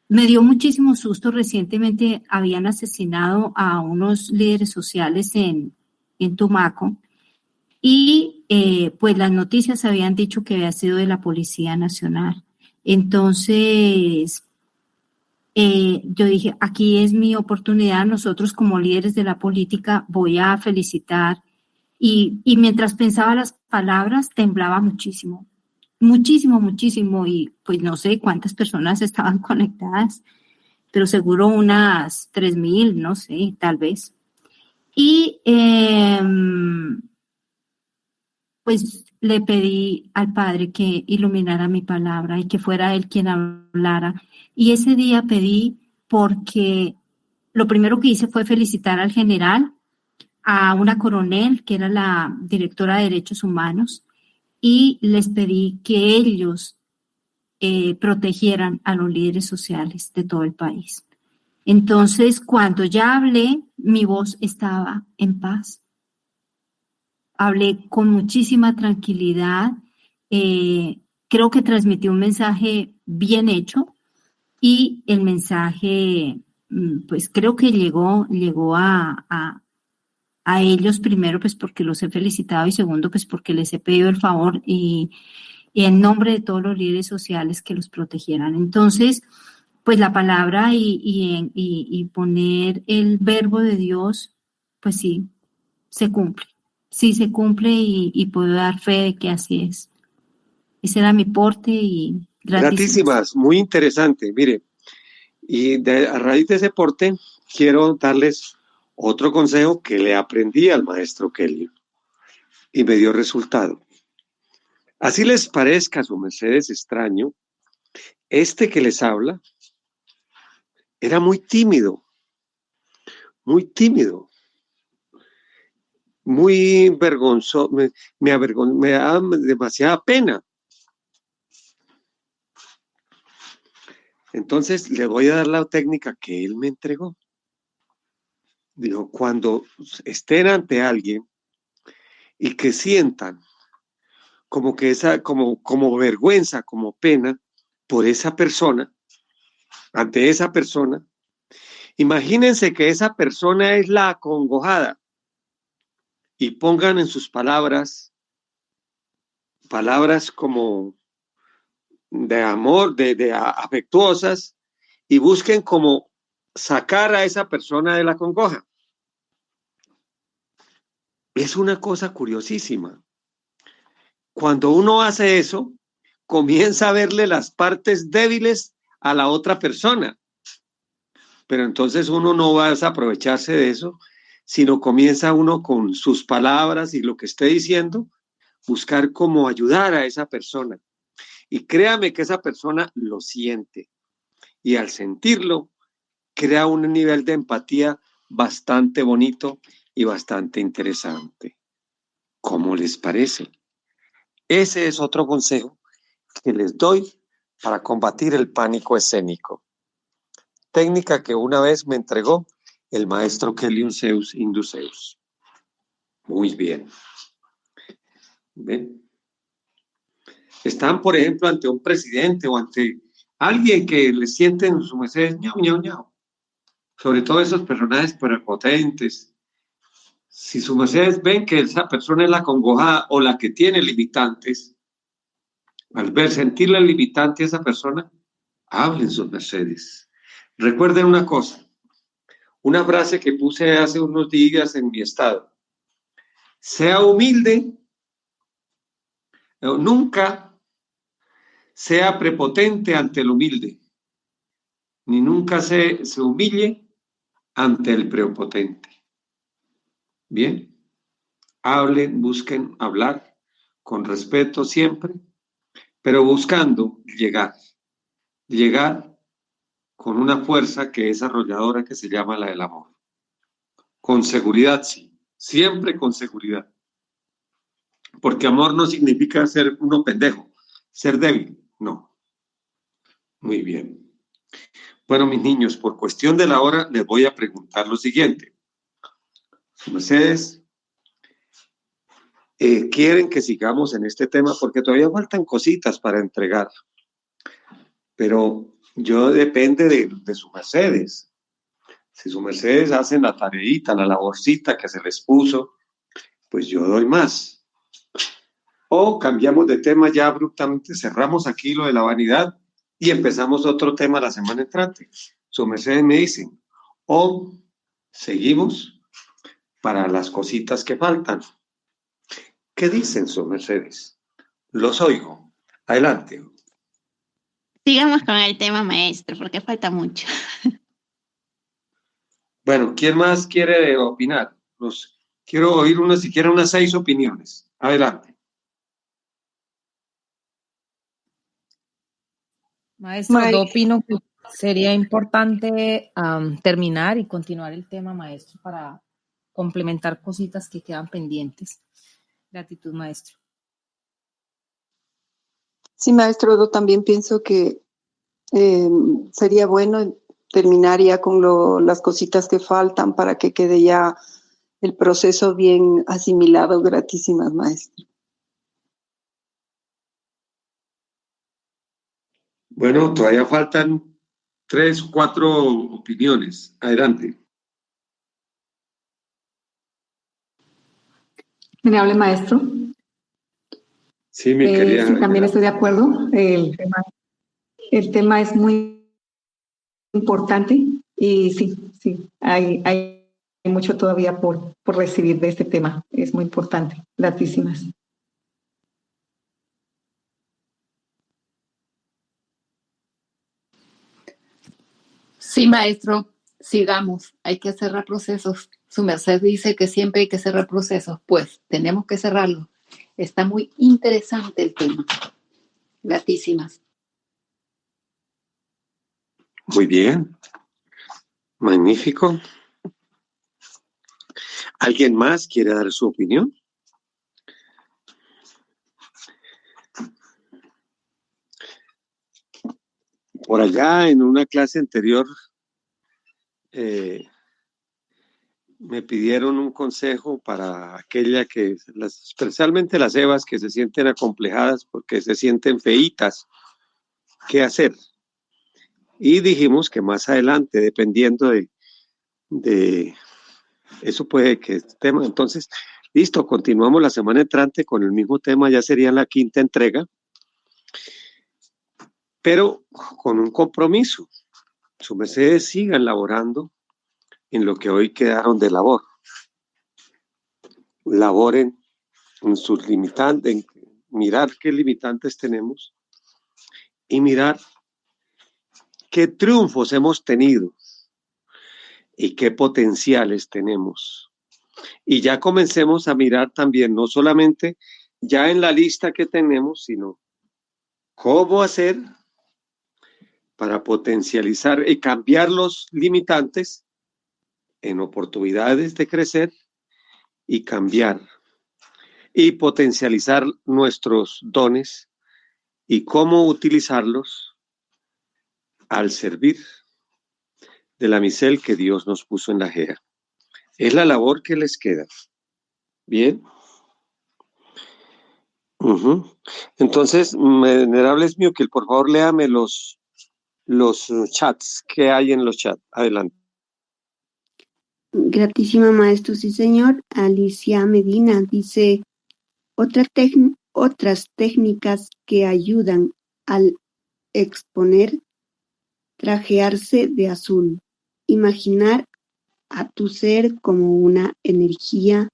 Me dio muchísimo susto. Recientemente habían asesinado a unos líderes sociales en Tumaco y pues las noticias habían dicho que había sido de la Policía Nacional. Entonces, yo dije, aquí es mi oportunidad. Nosotros como líderes de la política voy a felicitar y mientras pensaba las palabras temblaba muchísimo. Muchísimo, y pues no sé cuántas personas estaban conectadas, pero seguro unas 3,000, no sé, tal vez. Y pues le pedí al Padre que iluminara mi palabra y que fuera Él quien hablara. Y ese día pedí porque lo primero que hice fue felicitar al general, a una coronel que era la directora de Derechos Humanos, y les pedí que ellos protegieran a los líderes sociales de todo el país. Entonces, cuando ya hablé, mi voz estaba en paz. Hablé con muchísima tranquilidad. Creo que transmití un mensaje bien hecho y el mensaje, pues creo que llegó a ellos primero, pues porque los he felicitado y segundo, pues porque les he pedido el favor y en nombre de todos los líderes sociales que los protegieran. Entonces, pues la palabra y poner el verbo de Dios, pues sí, se cumple. Sí, se cumple y puedo dar fe de que así es. Ese era mi porte y gratísimas, muy interesante. Mire, y a raíz de ese porte, quiero darles otro consejo que le aprendí al maestro Kelly y me dio resultado. Así les parezca a su mercedes extraño, este que les habla era muy tímido, muy vergonzoso, me da demasiada pena. Entonces le voy a dar la técnica que él me entregó. Dijo, cuando estén ante alguien y que sientan como que como vergüenza, como pena por esa persona, ante esa persona, imagínense que esa persona es la acongojada y pongan en sus palabras como de amor, de afectuosas, y busquen como sacar a esa persona de la congoja. Es una cosa curiosísima. Cuando uno hace eso, comienza a verle las partes débiles a la otra persona. Pero entonces uno no va a aprovecharse de eso, sino comienza uno con sus palabras y lo que esté diciendo, buscar cómo ayudar a esa persona. Y créame que esa persona lo siente. Y al sentirlo, crea un nivel de empatía bastante bonito y bastante interesante. ¿Cómo les parece? Ese es otro consejo que les doy para combatir el pánico escénico. Técnica que una vez me entregó el maestro Kelly Unseus Induceus. Muy bien. ¿Ven? Están, por ejemplo, ante un presidente o ante alguien que le sienten su merced, ñau, ñau, ñau. Sobre todo esos personajes prepotentes. Si sus mercedes ven que esa persona es la congojada o la que tiene limitantes, al ver, sentir la limitante a esa persona, hablen sus mercedes. Recuerden una cosa, una frase que puse hace unos días en mi estado. Sea humilde, nunca sea prepotente ante el humilde, ni nunca se humille ante el prepotente. Bien, hablen, busquen hablar con respeto siempre, pero buscando llegar con una fuerza que es arrolladora que se llama la del amor. Con seguridad, sí, siempre con seguridad. Porque amor no significa ser uno pendejo, ser débil, no. Muy bien. Bueno, mis niños, por cuestión de la hora les voy a preguntar lo siguiente. ¿Ustedes quieren que sigamos en este tema? Porque todavía faltan cositas para entregar. Pero yo depende de sus mercedes. Si sus mercedes hacen la tareita, la laborcita que se les puso, pues yo doy más. O cambiamos de tema ya abruptamente, cerramos aquí lo de la vanidad y empezamos otro tema la semana entrante. Sus mercedes me dicen, o seguimos para las cositas que faltan. ¿Qué dicen sus mercedes? Los oigo. Adelante. Sigamos con el tema, maestro, porque falta mucho. Bueno, ¿quién más quiere opinar? Quiero oír siquiera unas 6 opiniones. Adelante. Maestro, yo opino que sería importante terminar y continuar el tema, maestro, para complementar cositas que quedan pendientes. Gratitud, maestro. Sí, maestro, yo también pienso que sería bueno terminar ya con las cositas que faltan para que quede ya el proceso bien asimilado. Gratísimas, maestro. Bueno, todavía faltan 3 o 4 opiniones. Adelante. Venerable maestro. Sí, mi querida. Sí, también estoy de acuerdo. El tema es muy importante y sí, hay mucho todavía por recibir de este tema. Es muy importante. Gratísimas. Sí, maestro, sigamos. Hay que cerrar procesos. Su merced dice que siempre hay que cerrar procesos. Pues tenemos que cerrarlo. Está muy interesante el tema. Gratísimas. Muy bien. Magnífico. ¿Alguien más quiere dar su opinión? Por allá en una clase anterior me pidieron un consejo para aquella que, especialmente las evas que se sienten acomplejadas porque se sienten feitas, ¿qué hacer? Y dijimos que más adelante, dependiendo de eso puede que este tema, entonces, listo, continuamos la semana entrante con el mismo tema, ya sería la 5ª entrega, pero con un compromiso. Su mercedes sigan laborando en lo que hoy quedaron de labor. Laboren en sus limitantes, en mirar qué limitantes tenemos y mirar qué triunfos hemos tenido y qué potenciales tenemos. Y ya comencemos a mirar también, no solamente ya en la lista que tenemos, sino cómo hacer para potencializar y cambiar los limitantes en oportunidades de crecer y cambiar y potencializar nuestros dones y cómo utilizarlos al servir de la misión que Dios nos puso en la JEA. Es la labor que les queda. Bien. Entonces, venerable Esmiuquel, por favor, léame los chats que hay en los chats. Adelante. Gratísima maestro, sí señor. Alicia Medina dice, otras técnicas que ayudan al exponer, trajearse de azul, imaginar a tu ser como una energía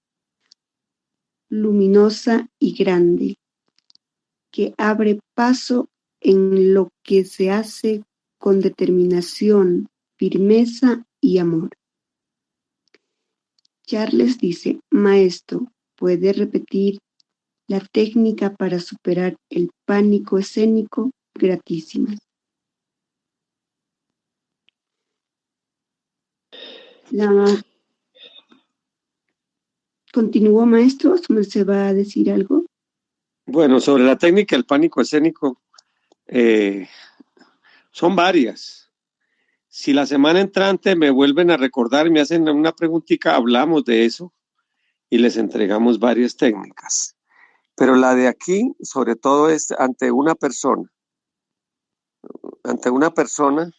luminosa y grande, que abre paso en lo que se hace con determinación, firmeza y amor. Charles dice, maestro, ¿puede repetir la técnica para superar el pánico escénico? Gratísimas. ¿Continúo, maestro? ¿Se va a decir algo? Bueno, sobre la técnica del pánico escénico, son varias. Si la semana entrante me vuelven a recordar y me hacen una preguntita, hablamos de eso y les entregamos varias técnicas. Pero la de aquí, sobre todo, es ante una persona. Ante una persona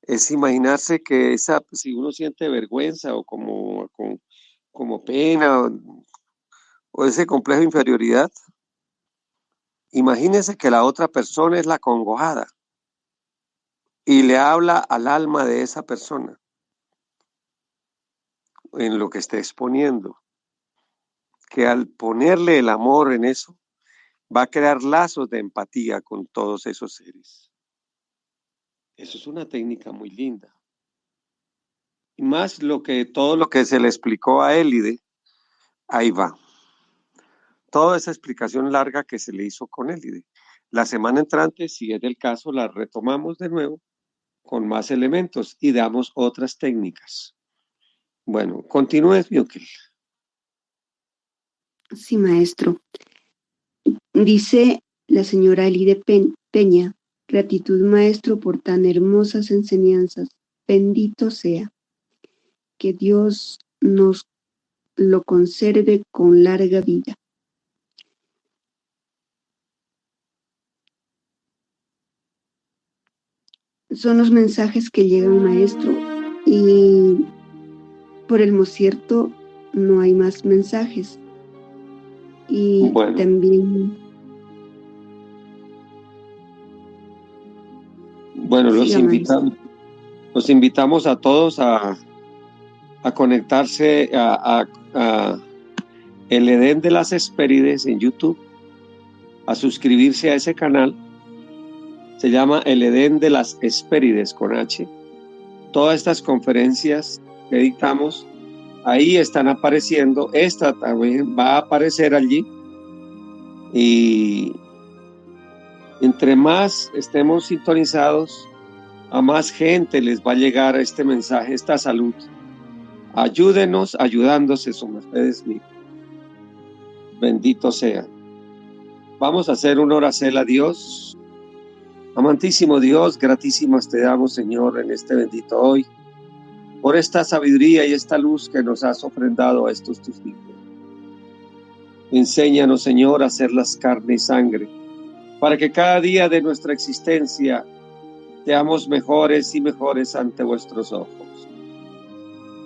es imaginarse que si uno siente vergüenza o como pena o ese complejo de inferioridad, imagínese que la otra persona es la acongojada y le habla al alma de esa persona en lo que esté exponiendo, que al ponerle el amor en eso, va a crear lazos de empatía con todos esos seres. Eso es una técnica muy linda. Y más todo lo que se le explicó a Élide, ahí va. Toda esa explicación larga que se le hizo con Élide. La semana entrante, si es del caso, la retomamos de nuevo con más elementos y damos otras técnicas. Bueno, continúe, Esmiuquel. Sí, maestro. Dice la señora Élide Peña, gratitud, maestro, por tan hermosas enseñanzas. Bendito sea. Que Dios nos lo conserve con larga vida. Son los mensajes que llegan, maestro, y por el Mosierto no hay más mensajes. Y bueno, también... Bueno, los invitamos a todos a conectarse a el Edén de las Hespérides en YouTube, a suscribirse a ese canal. Se llama el Edén de las Hespérides con H. Todas estas conferencias que dictamos, ahí están apareciendo. Esta también va a aparecer allí. Y entre más estemos sintonizados, a más gente les va a llegar este mensaje, esta salud. Ayúdenos ayudándose, su mercedes mío. Bendito sea. Vamos a hacer una oración a Dios. Amantísimo Dios, gratísimas te damos, Señor, en este bendito hoy. por esta sabiduría y esta luz que nos has ofrendado a estos tus hijos. Enséñanos, Señor, a hacerlas carne y sangre, para que cada día de nuestra existencia seamos mejores y mejores ante vuestros ojos.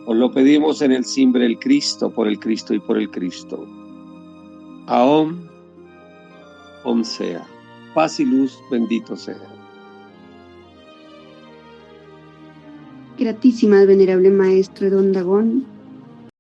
Os lo pedimos en el simbre del Cristo, por el Cristo y por el Cristo. Aom, Om sea. Paz y luz, bendito sea. Gratísimas, venerable Maestro Don Dagón,